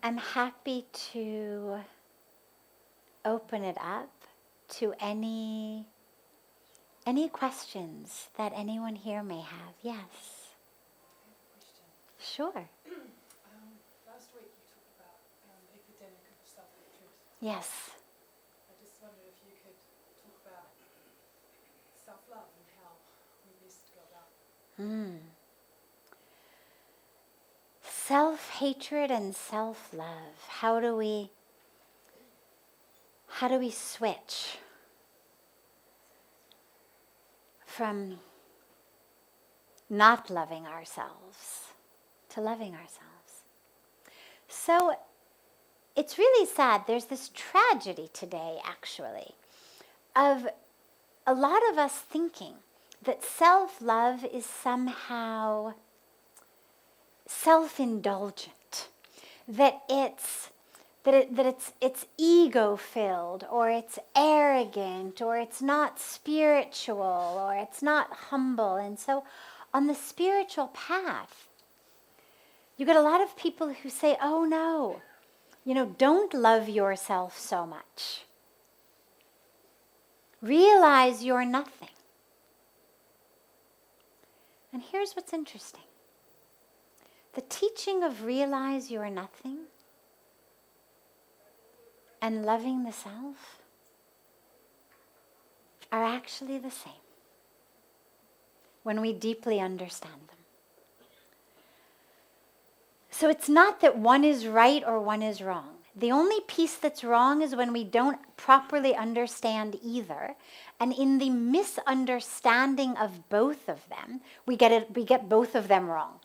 I'm happy to open it up to any questions that anyone here may have. Yes. Question. Sure. Last week you talked about epidemic of self-hatred. Yes. I just wondered if you could talk about self-love and how we best go about it. Self-hatred and self-love. How do we switch from not loving ourselves to loving ourselves? So it's really sad. There's this tragedy today, actually, of a lot of us thinking that self-love is somehow self-indulgent, that it's ego-filled, or it's arrogant, or it's not spiritual, or it's not humble. And so on the spiritual path, you get a lot of people who say, oh no, don't love yourself so much. Realize you're nothing. And here's what's interesting. The teaching of realize you're nothing and loving the self are actually the same when we deeply understand them. So it's not that one is right or one is wrong. The only piece that's wrong is when we don't properly understand either, and in the misunderstanding of both of them, we get both of them wrong.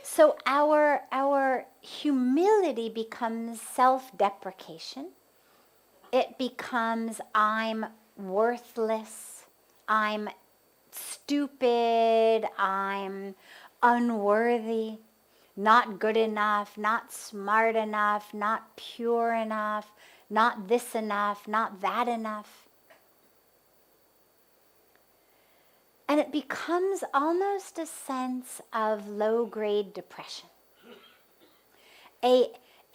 So our humility becomes self-deprecation. It becomes I'm worthless, I'm stupid, I'm unworthy, not good enough, not smart enough, not pure enough, not this enough, not that enough. And it becomes almost a sense of low-grade depression. A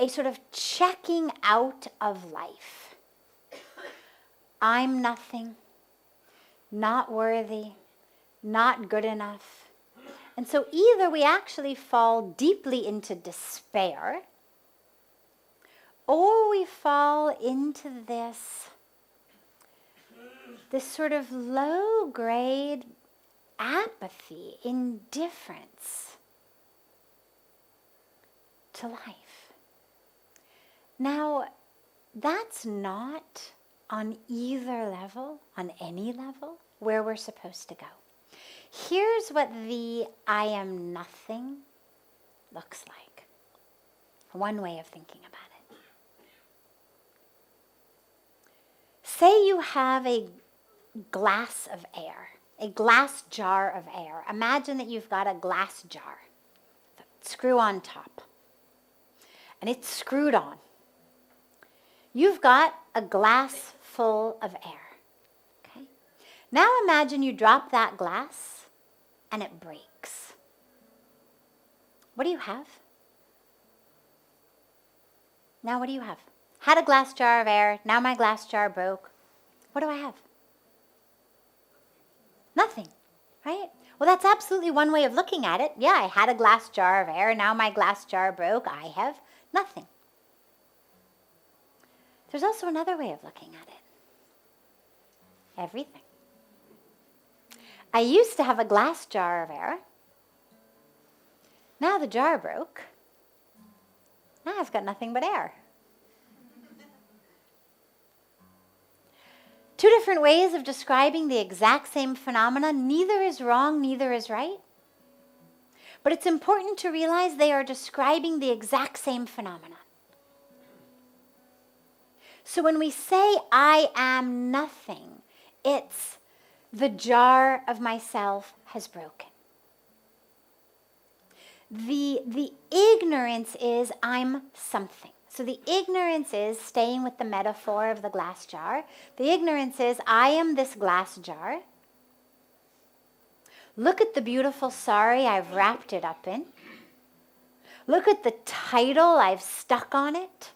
sort of checking out of life. I'm nothing, not worthy, not good enough. And so either we actually fall deeply into despair, or we fall into this sort of low-grade apathy, indifference to life. Now, that's not on either level, on any level, where we're supposed to go. Here's what the I am nothing looks like. One way of thinking about it. Say you have a glass of air, a glass jar of air. Imagine that you've got a glass jar, screw on top, and it's screwed on. You've got a glass full of air. Okay? Now imagine you drop that glass and it breaks. What do you have? Now what do you have? Had a glass jar of air, now my glass jar broke. What do I have? Nothing, right? Well, that's absolutely one way of looking at it. Yeah, I had a glass jar of air, now my glass jar broke, I have nothing. There's also another way of looking at it. Everything. I used to have a glass jar of air. Now the jar broke. Now I've got nothing but air. Two different ways of describing the exact same phenomena. Neither is wrong, neither is right. But it's important to realize they are describing the exact same phenomena. So when we say I am nothing, it's the jar of myself has broken. The ignorance is I'm something. So the ignorance is, staying with the metaphor of the glass jar, the ignorance is I am this glass jar. Look at the beautiful sari I've wrapped it up in. Look at the title I've stuck on it.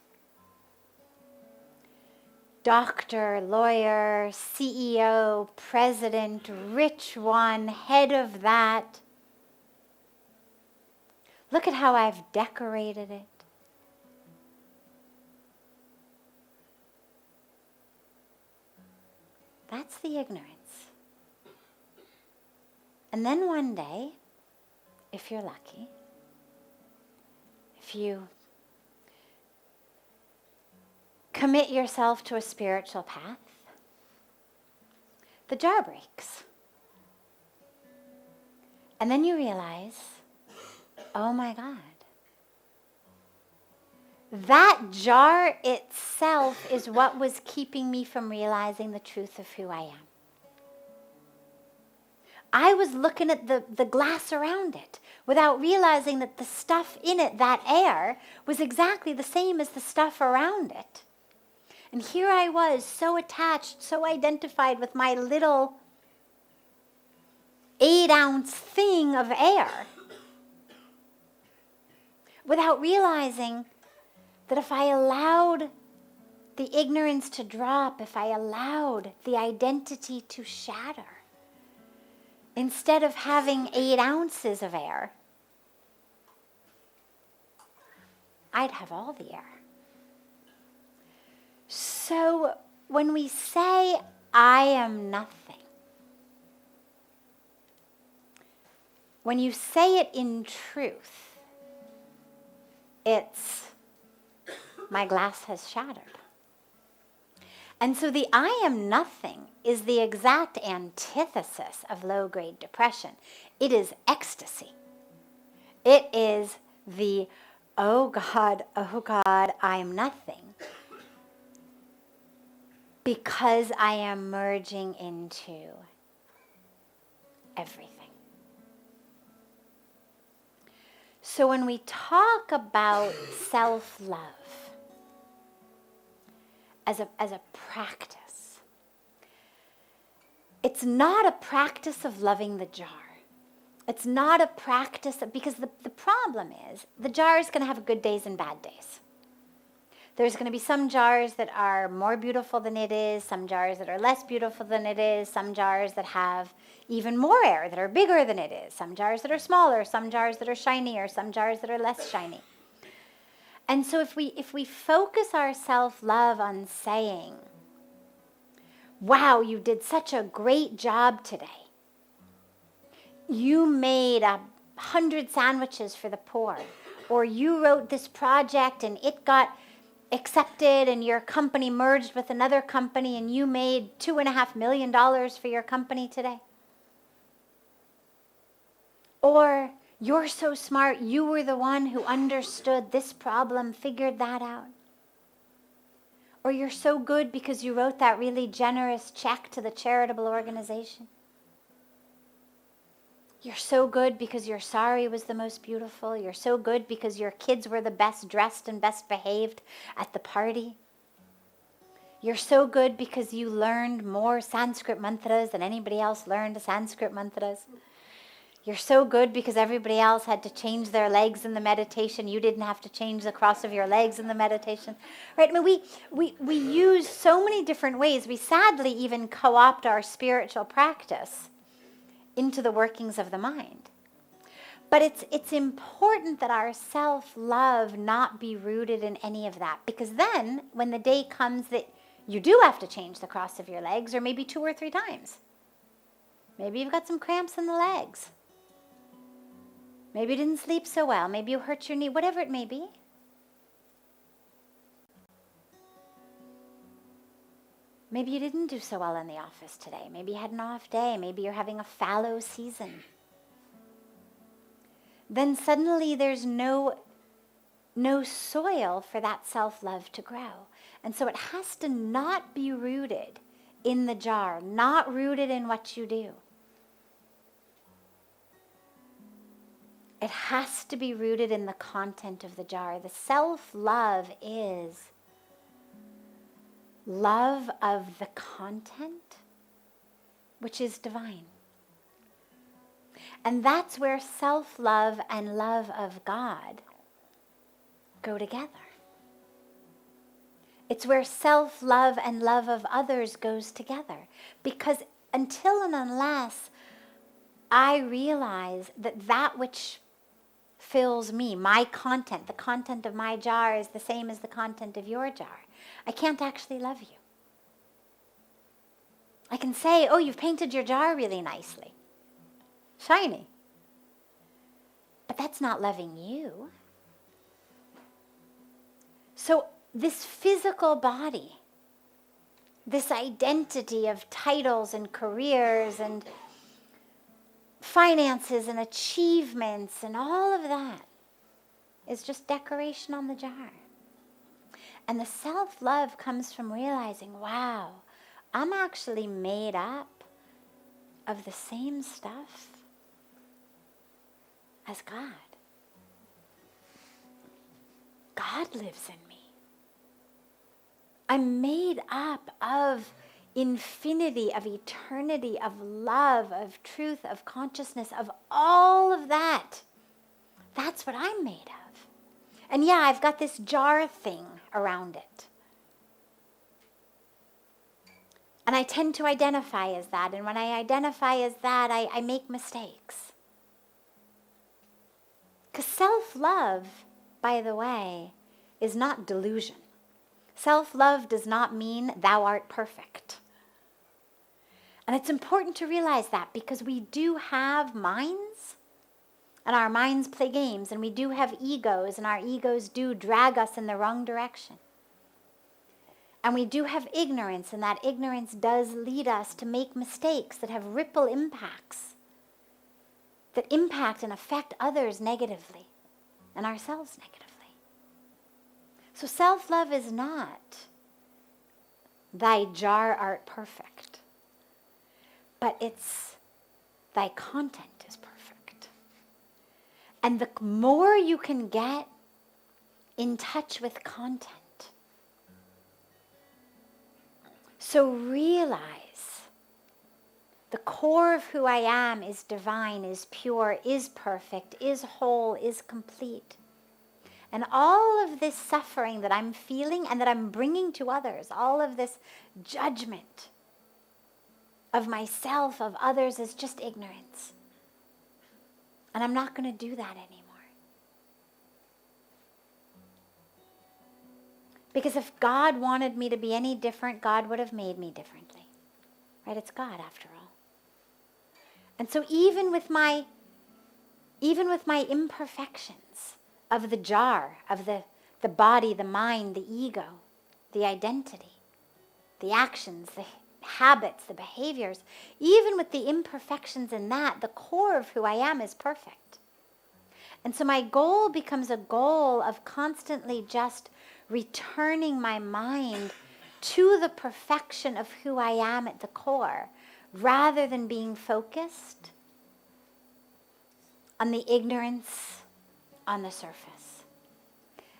Doctor, lawyer, CEO, president, rich one, head of that. Look at how I've decorated it. That's the ignorance. And then one day, if you're lucky, if you commit yourself to a spiritual path, the jar breaks. And then you realize, oh my God, that jar itself is what was keeping me from realizing the truth of who I am. I was looking at the glass around it without realizing that the stuff in it, that air, was exactly the same as the stuff around it. And here I was, so attached, so identified with my little 8-ounce thing of air, without realizing that if I allowed the ignorance to drop, if I allowed the identity to shatter, instead of having 8 ounces of air, I'd have all the air. So when we say, I am nothing, when you say it in truth, it's, my glass has shattered. And so the I am nothing is the exact antithesis of low-grade depression. It is ecstasy. It is the, oh God, I am nothing. Because I am merging into everything. So when we talk about self-love as a practice, It's not a practice of loving the jar. It's not a practice of, because the problem is the jar is going to have good days and bad days. There's going to be some jars that are more beautiful than it is, some jars that are less beautiful than it is, some jars that have even more air, that are bigger than it is, some jars that are smaller, some jars that are shinier, some jars that are less shiny. And so if we focus our self-love on saying, wow, you did such a great job today. You made 100 sandwiches for the poor. Or you wrote this project and it got accepted and your company merged with another company and you made $2.5 million for your company today. Or you're so smart, you were the one who understood this problem, figured that out. Or you're so good because you wrote that really generous check to the charitable organization. You're so good because your sari was the most beautiful. You're so good because your kids were the best dressed and best behaved at the party. You're so good because you learned more Sanskrit mantras than anybody else learned Sanskrit mantras. You're so good because everybody else had to change their legs in the meditation. You didn't have to change the cross of your legs in the meditation. Right? I mean, we use so many different ways. We sadly even co-opt our spiritual practice into the workings of the mind. But it's important that our self-love not be rooted in any of that. Because then, when the day comes that you do have to change the cross of your legs, or maybe 2 or 3 times. Maybe you've got some cramps in the legs. Maybe you didn't sleep so well. Maybe you hurt your knee, whatever it may be. Maybe you didn't do so well in the office today. Maybe you had an off day. Maybe you're having a fallow season. Then suddenly there's no soil for that self-love to grow. And so it has to not be rooted in the jar, not rooted in what you do. It has to be rooted in the content of the jar. The self-love is love of the content, which is divine. And that's where self-love and love of God go together. It's where self-love and love of others goes together. Because until and unless I realize that which fills me, my content, the content of my jar is the same as the content of your jar, I can't actually love you. I can say, oh, you've painted your jar really nicely. Shiny. But that's not loving you. So this physical body, this identity of titles and careers and finances and achievements and all of that is just decoration on the jar. And the self-love comes from realizing, wow, I'm actually made up of the same stuff as God. God lives in me. I'm made up of infinity, of eternity, of love, of truth, of consciousness, of all of that. That's what I'm made of. And yeah, I've got this jar thing around it. And I tend to identify as that. And when I identify as that, I make mistakes. Because self-love, by the way, is not delusion. Self-love does not mean thou art perfect. And it's important to realize that because we do have minds, and our minds play games, and we do have egos, and our egos do drag us in the wrong direction. And we do have ignorance, and that ignorance does lead us to make mistakes that have ripple impacts, that impact and affect others negatively, and ourselves negatively. So self-love is not thy jar art perfect, but it's thy content is perfect. And the more you can get in touch with content, so realize The core of who I am is divine, is pure, is perfect, is whole, is complete. And all of this suffering that I'm feeling and that I'm bringing to others, all of this judgment of myself, of others, is just ignorance. And I'm not going to do that anymore. Because if God wanted me to be any different, God would have made me differently. Right? It's God after all. And so even with my imperfections of the jar, of the body, the mind, the ego, the identity, the actions, the habits, the behaviors, even with the imperfections in that, the core of who I am is perfect. And so my goal becomes a goal of constantly just returning my mind to the perfection of who I am at the core, rather than being focused on the ignorance on the surface.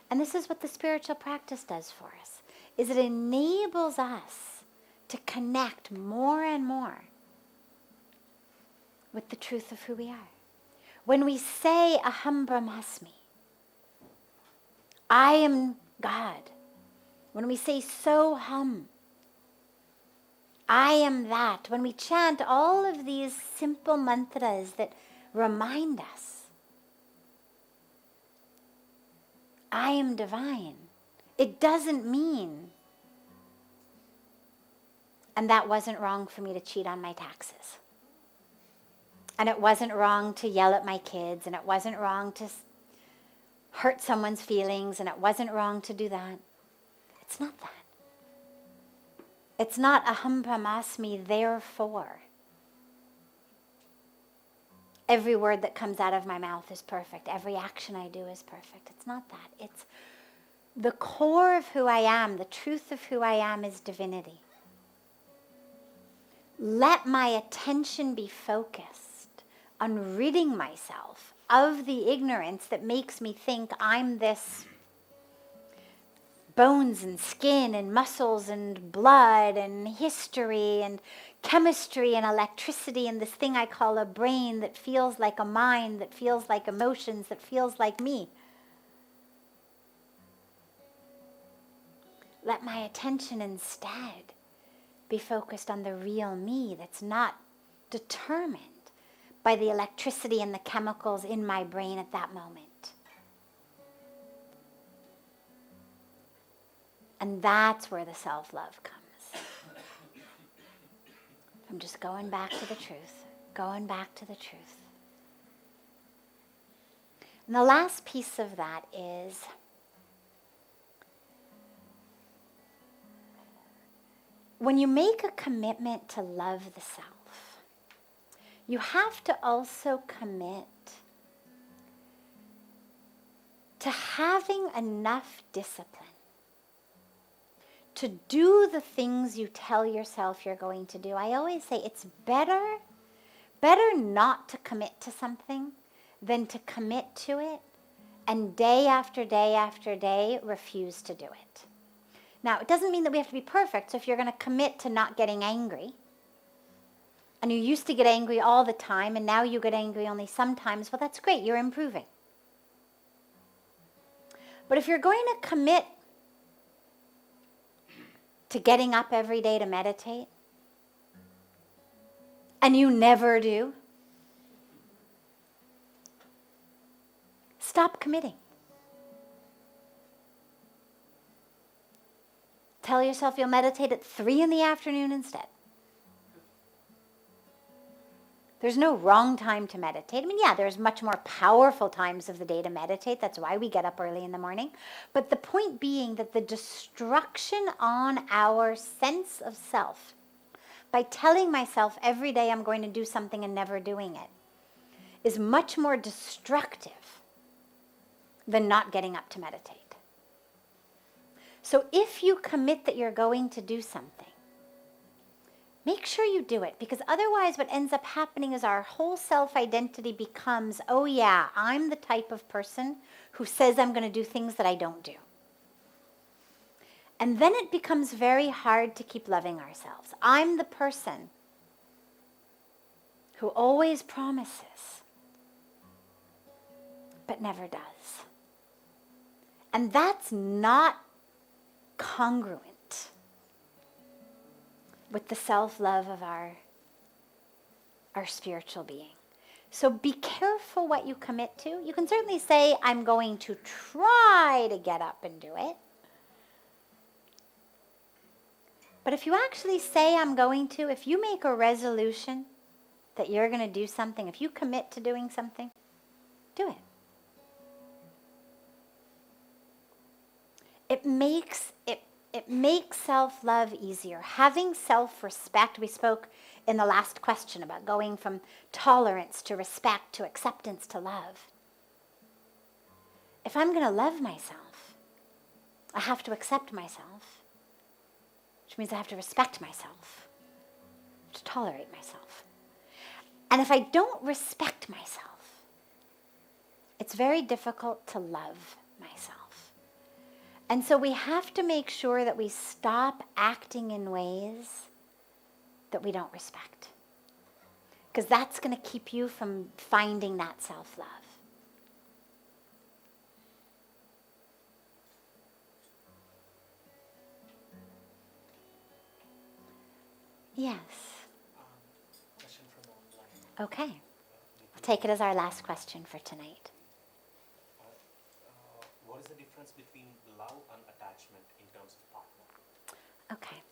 And this is what the spiritual practice does for us, is it enables us to connect more and more with the truth of who we are. When we say Aham Brahmasmi, I am God. When we say Soham, I am that. When we chant all of these simple mantras that remind us, I am divine, it doesn't mean, and that wasn't wrong for me to cheat on my taxes. And it wasn't wrong to yell at my kids, and it wasn't wrong to hurt someone's feelings, and it wasn't wrong to do that. It's not that. It's not Aham Brahmasmi, therefore every word that comes out of my mouth is perfect. Every action I do is perfect. It's not that. It's the core of who I am, the truth of who I am is divinity. Let my attention be focused on ridding myself of the ignorance that makes me think I'm this bones and skin and muscles and blood and history and chemistry and electricity and this thing I call a brain that feels like a mind, that feels like emotions, that feels like me. Let my attention instead be focused on the real me that's not determined by the electricity and the chemicals in my brain at that moment. And that's where the self-love comes. I'm just going back to the truth, going back to the truth. And the last piece of that is when you make a commitment to love the self, you have to also commit to having enough discipline to do the things you tell yourself you're going to do. I always say it's better not to commit to something than to commit to it and day after day after day refuse to do it. Now, it doesn't mean that we have to be perfect. So if you're going to commit to not getting angry, and you used to get angry all the time, and now you get angry only sometimes, well, that's great. You're improving. But if you're going to commit to getting up every day to meditate, and you never do, stop committing. Tell yourself you'll meditate at 3 p.m. instead. There's no wrong time to meditate. I mean, yeah, there's much more powerful times of the day to meditate. That's why we get up early in the morning. But the point being that the destruction on our sense of self, by telling myself every day I'm going to do something and never doing it, is much more destructive than not getting up to meditate. So if you commit that you're going to do something, make sure you do it, because otherwise what ends up happening is our whole self-identity becomes, oh yeah, I'm the type of person who says I'm going to do things that I don't do. And then it becomes very hard to keep loving ourselves. I'm the person who always promises, but never does. And that's not congruent with the self-love of our spiritual being. So be careful what you commit to. You can certainly say, I'm going to try to get up and do it. But if you actually say I'm going to, if you make a resolution that you're going to do something, if you commit to doing something, do it. It makes self-love easier. Having self-respect, we spoke in the last question about going from tolerance to respect to acceptance to love. If I'm going to love myself, I have to accept myself, which means I have to respect myself, to tolerate myself. And if I don't respect myself, it's very difficult to love myself. And so we have to make sure that we stop acting in ways that we don't respect. Because that's going to keep you from finding that self-love. Yes. Question from online. Okay. We'll take it as our last question for tonight. What is the difference between love and attachment in terms of partner? Okay.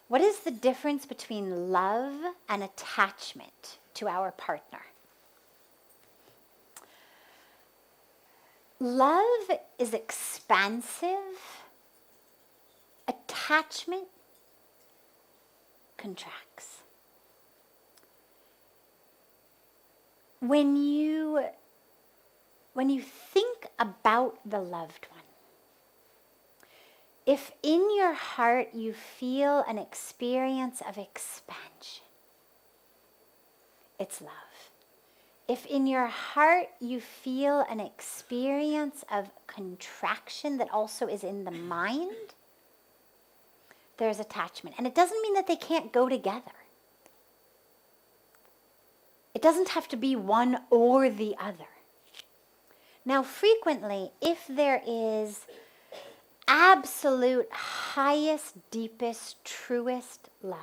What is the difference between love and attachment to our partner? Love is expansive. Attachment contracts. When you think about the loved one, if in your heart you feel an experience of expansion, it's love. If in your heart you feel an experience of contraction that also is in the mind, there's attachment. And it doesn't mean that they can't go together. It doesn't have to be one or the other. Now, frequently, if there is absolute, highest, deepest, truest love,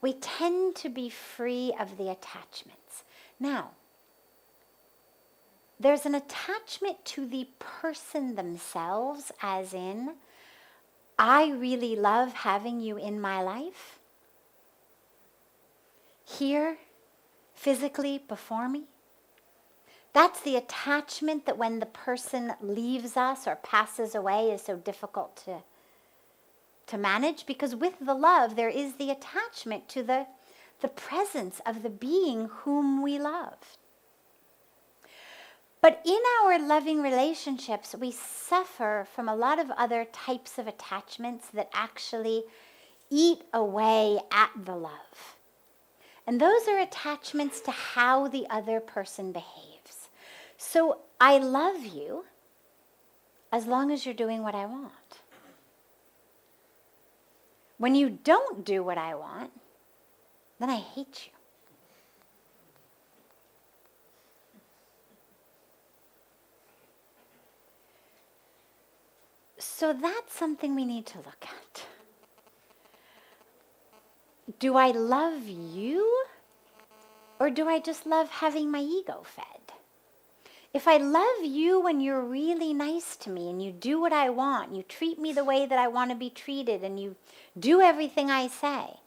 we tend to be free of the attachments. Now, there's an attachment to the person themselves, as in, I really love having you in my life, here, physically before me. That's the attachment that when the person leaves us or passes away is so difficult to manage, because with the love there is the attachment to the presence of the being whom we love. But in our loving relationships, we suffer from a lot of other types of attachments that actually eat away at the love. And those are attachments to how the other person behaves. So I love you as long as you're doing what I want. When you don't do what I want, then I hate you. So that's something we need to look at. Do I love you, or do I just love having my ego fed? If I love you when you're really nice to me and you do what I want, you treat me the way that I want to be treated, and you do everything I say,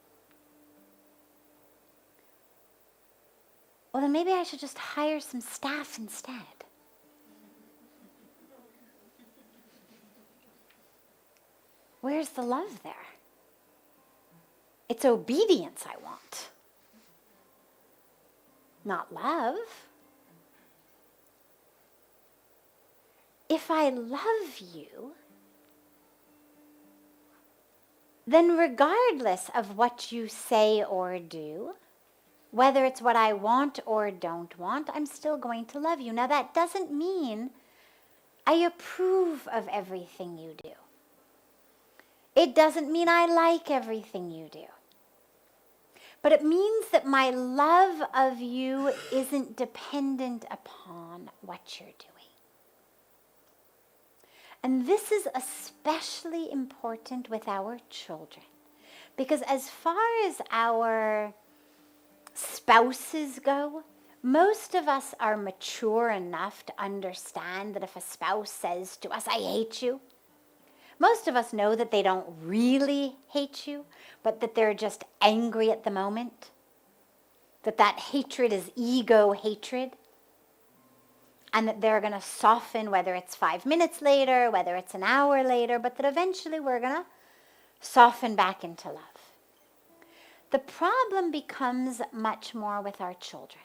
well, then maybe I should just hire some staff instead. Where's the love there? It's obedience I want, not love. If I love you, then regardless of what you say or do, whether it's what I want or don't want, I'm still going to love you. Now, that doesn't mean I approve of everything you do. It doesn't mean I like everything you do. but it means that my love of you isn't dependent upon what you're doing. And this is especially important with our children, because as far as our spouses go, most of us are mature enough to understand that if a spouse says to us, "I hate you," most of us know that they don't really hate you, but that they're just angry at the moment. That hatred is ego hatred. And that they're going to soften, whether it's 5 minutes later, whether it's an hour later, but that eventually we're going to soften back into love. The problem becomes much more with our children.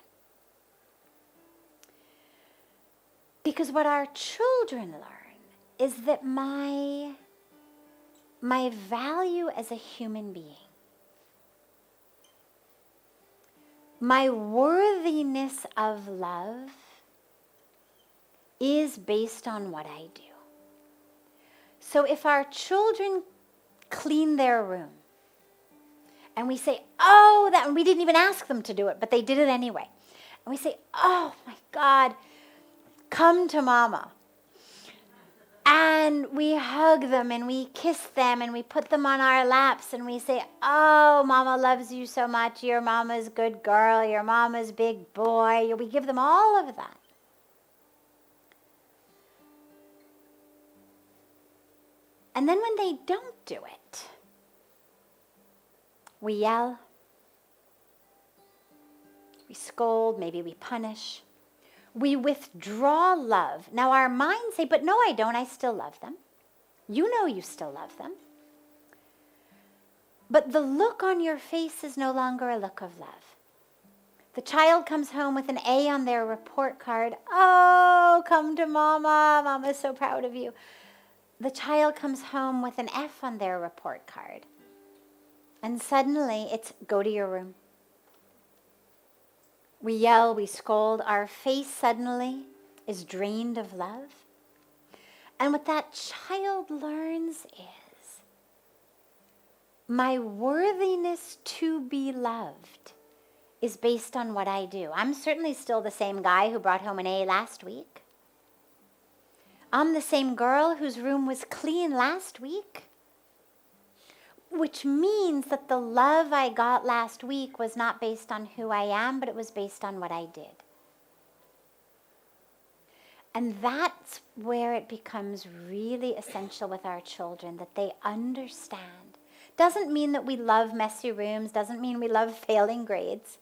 Because what our children learn is that my value as a human being, my worthiness of love, is based on what I do. So if our children clean their room, and we say, "Oh, that," and we didn't even ask them to do it, but they did it anyway. And we say, "Oh my God, come to Mama." And we hug them and we kiss them and we put them on our laps and we say, "Oh, Mama loves you so much. Your Mama's good girl. Your Mama's big boy." We give them all of that. And then when they don't do it, we yell, we scold, maybe we punish. We withdraw love. Now our minds say, "But no, I don't. I still love them." You know you still love them. But the look on your face is no longer a look of love. The child comes home with an A on their report card. "Oh, come to Mama. Mama's so proud of you." The child comes home with an F on their report card. And suddenly it's, "Go to your room." We yell, we scold. Our face suddenly is drained of love. And what that child learns is, my worthiness to be loved is based on what I do. I'm certainly still the same guy who brought home an A last week. I'm the same girl whose room was clean last week. Which means that the love I got last week was not based on who I am, but it was based on what I did. And that's where it becomes really essential with our children, that they understand. Doesn't mean that we love messy rooms, doesn't mean we love failing grades,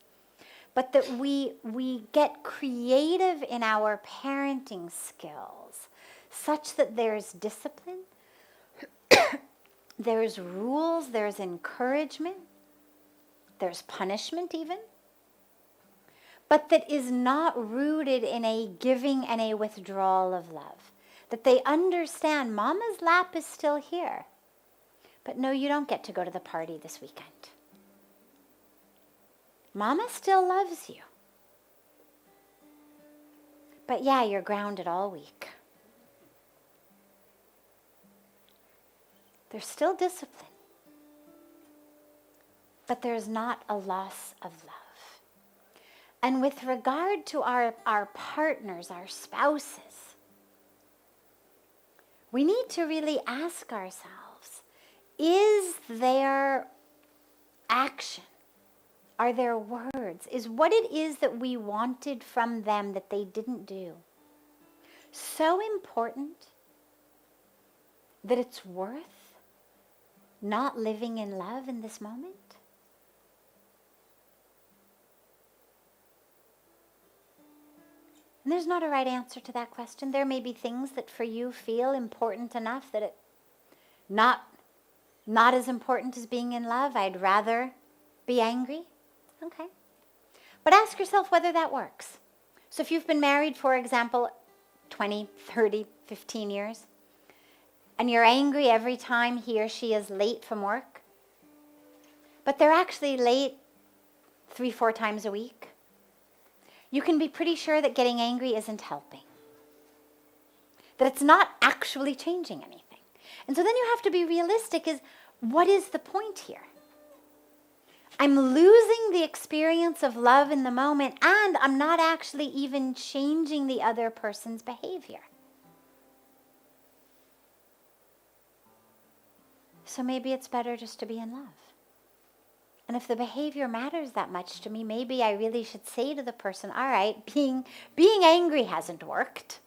but that we get creative in our parenting skills such that there's discipline, there's rules, there's encouragement, there's punishment even, but that is not rooted in a giving and a withdrawal of love. That they understand Mama's lap is still here, but no, you don't get to go to the party this weekend. Mama still loves you. But yeah, you're grounded all week. There's still discipline, but there's not a loss of love. And with regard to our partners, our spouses, we need to really ask ourselves, is their action, are their words, is what it is that we wanted from them that they didn't do so important that it's worth not living in love in this moment? And there's not a right answer to that question. There may be things that for you feel important enough that it not as important as being in love. I'd rather be angry. Okay. But ask yourself whether that works. So if you've been married, for example, 20, 30, 15 years, and you're angry every time he or she is late from work, but they're actually late 3-4 times a week, you can be pretty sure that getting angry isn't helping. That it's not actually changing anything. And so then you have to be realistic, is what is the point here? I'm losing the experience of love in the moment, and I'm not actually even changing the other person's behavior. So maybe it's better just to be in love. And if the behavior matters that much to me, maybe I really should say to the person, all right, being angry hasn't worked.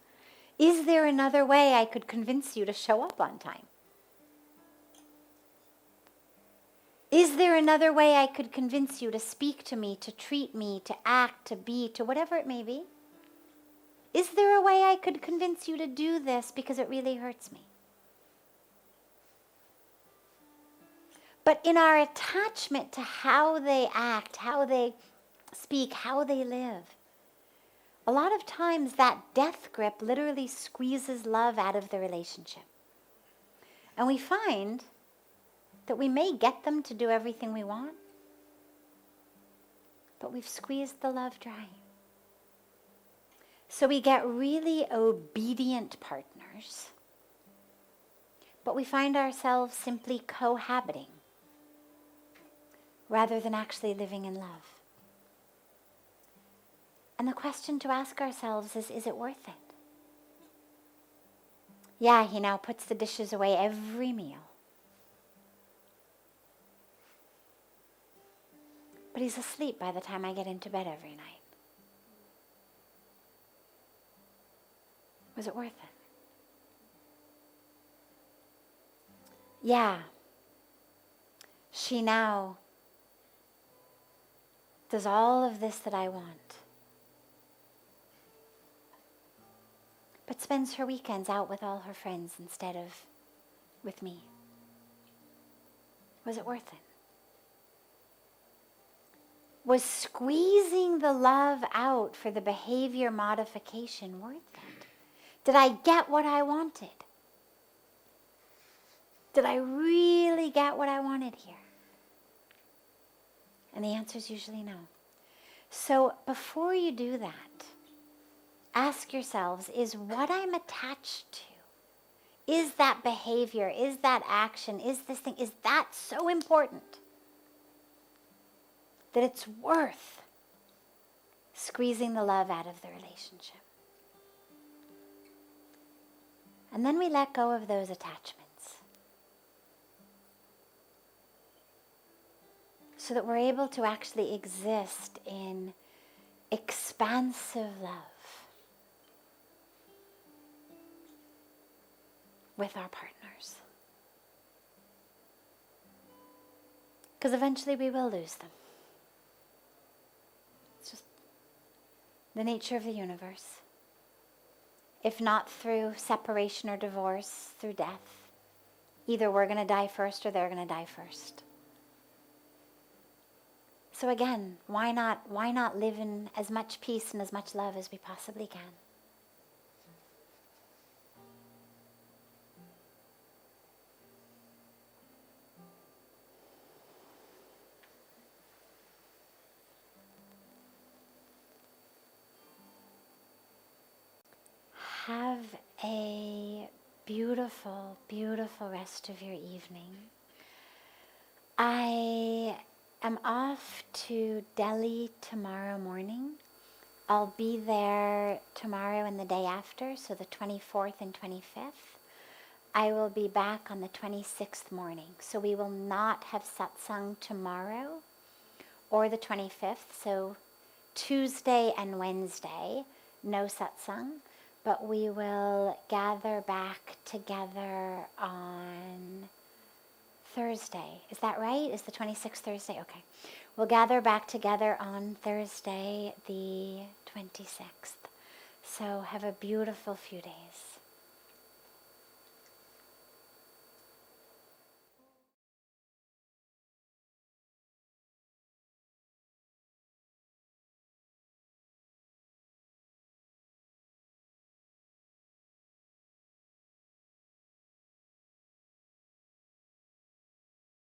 Is there another way I could convince you to show up on time? Is there another way I could convince you to speak to me, to treat me, to act, to be, to whatever it may be? Is there a way I could convince you to do this because it really hurts me? But in our attachment to how they act, how they speak, how they live, a lot of times that death grip literally squeezes love out of the relationship. And we find that we may get them to do everything we want, but we've squeezed the love dry. So we get really obedient partners, but we find ourselves simply cohabiting rather than actually living in love. And the question to ask ourselves is it worth it? Yeah, he now puts the dishes away every meal. But he's asleep by the time I get into bed every night. Was it worth it? Yeah, she now does all of this that I want, but spends her weekends out with all her friends instead of with me. Was it worth it? Was squeezing the love out for the behavior modification worth it? Did I get what I wanted? Did I really get what I wanted here? And the answer is usually no. So before you do that, ask yourselves, is what I'm attached to, is that behavior, is that action, is this thing, is that so important that it's worth squeezing the love out of the relationship? And then we let go of those attachments so that we're able to actually exist in expansive love with our partners. Because eventually we will lose them. It's just the nature of the universe. If not through separation or divorce, through death. Either we're going to die first or they're going to die first. So again, why not live in as much peace and as much love as we possibly can? Have a beautiful, beautiful rest of your evening. I am off to Delhi tomorrow morning. I'll be there tomorrow and the day after, so the 24th and 25th. I will be back on the 26th morning. So we will not have satsang tomorrow or the 25th. So Tuesday and Wednesday, no satsang. But we will gather back together on Thursday. Is that right? Is the 26th Thursday? Okay. We'll gather back together on Thursday, the 26th. So have a beautiful few days.